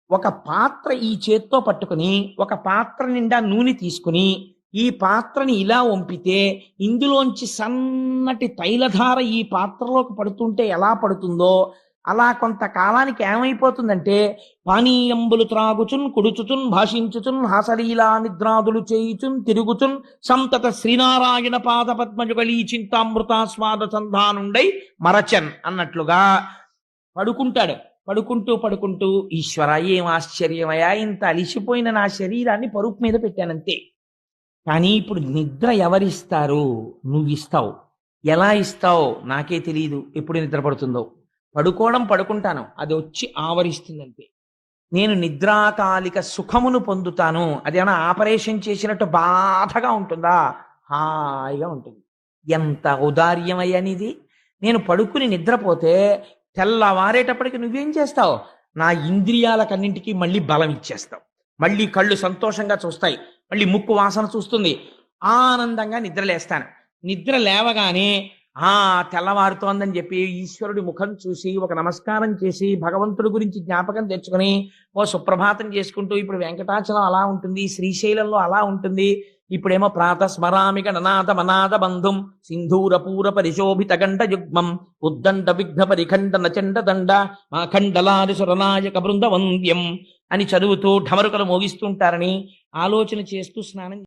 ఒక పాత్ర ఈ చేత్తో పట్టుకుని ఒక పాత్ర నిండా నూనె తీసుకుని ఈ పాత్రని ఇలా వంపితే ఇందులోంచి సన్నటి తైలధార ఈ పాత్రలోకి పడుతుంటే ఎలా పడుతుందో అలా కొంతకాలానికి ఏమైపోతుందంటే పానీయంబులు త్రాగుచున్ కుడుచుచున్ భాషించుచున్ హాసలీలా నిద్రాదులు చేయుచున్ తిరుగుచున్ సంతత శ్రీనారాయణ పాద పద్మజుగళీ చింతామృతాస్వాద సంధానుండై మరచన్ అన్నట్లుగా పడుకుంటాడు. పడుకుంటూ పడుకుంటూ ఈశ్వర ఏం ఆశ్చర్యమయా, ఇంత అలిసిపోయిన నా శరీరాన్ని పరుపు మీద పెట్టానంతే. కానీ ఇప్పుడు నిద్ర ఎవరిస్తారు? నువ్వు ఇస్తావు. ఎలా ఇస్తావు నాకే తెలియదు. ఎప్పుడు నిద్ర పడుతుందో పడుకుంటాను, అది వచ్చి ఆవరిస్తుందంతే. నేను నిద్రాకాలిక సుఖమును పొందుతాను. అదేమన్నా ఆపరేషన్ చేసినట్టు బాధగా ఉంటుందా? హాయిగా ఉంటుంది. ఎంత ఔదార్యమయ్యనిది. నేను పడుకుని నిద్రపోతే తెల్లవారేటప్పటికి నువ్వేం చేస్తావు? నా ఇంద్రియాలకన్నింటికి మళ్ళీ బలం ఇచ్చేస్తావు. మళ్ళీ కళ్ళు సంతోషంగా చూస్తాయి, మళ్ళీ ముక్కు వాసన చూస్తుంది, ఆనందంగా నిద్రలేస్తాను. నిద్ర లేవగానే తెల్లవారుతోందని చెప్పి ఈశ్వరుడి ముఖం చూసి ఒక నమస్కారం చేసి భగవంతుడి గురించి జ్ఞాపకం తెచ్చుకొని ఓ సుప్రభాతం చేసుకుంటూ, ఇప్పుడు వెంకటాచలం అలా ఉంటుంది, శ్రీశైలంలో అలా ఉంటుంది, ఇప్పుడేమో ప్రాతస్మరామి గణనాథ మనాథ బంధుం సింధూర పూర పరిశోభిత గండ యుగ్మం ఉద్దండ విఘ్న పరిఖండ నచండ దండ మాఖండలాది సురనాయక బృంద వంద్యం అని చదువుతూ ఢమరుకలు మోగిస్తుంటారని ఆలోచన చేస్తూ స్నానం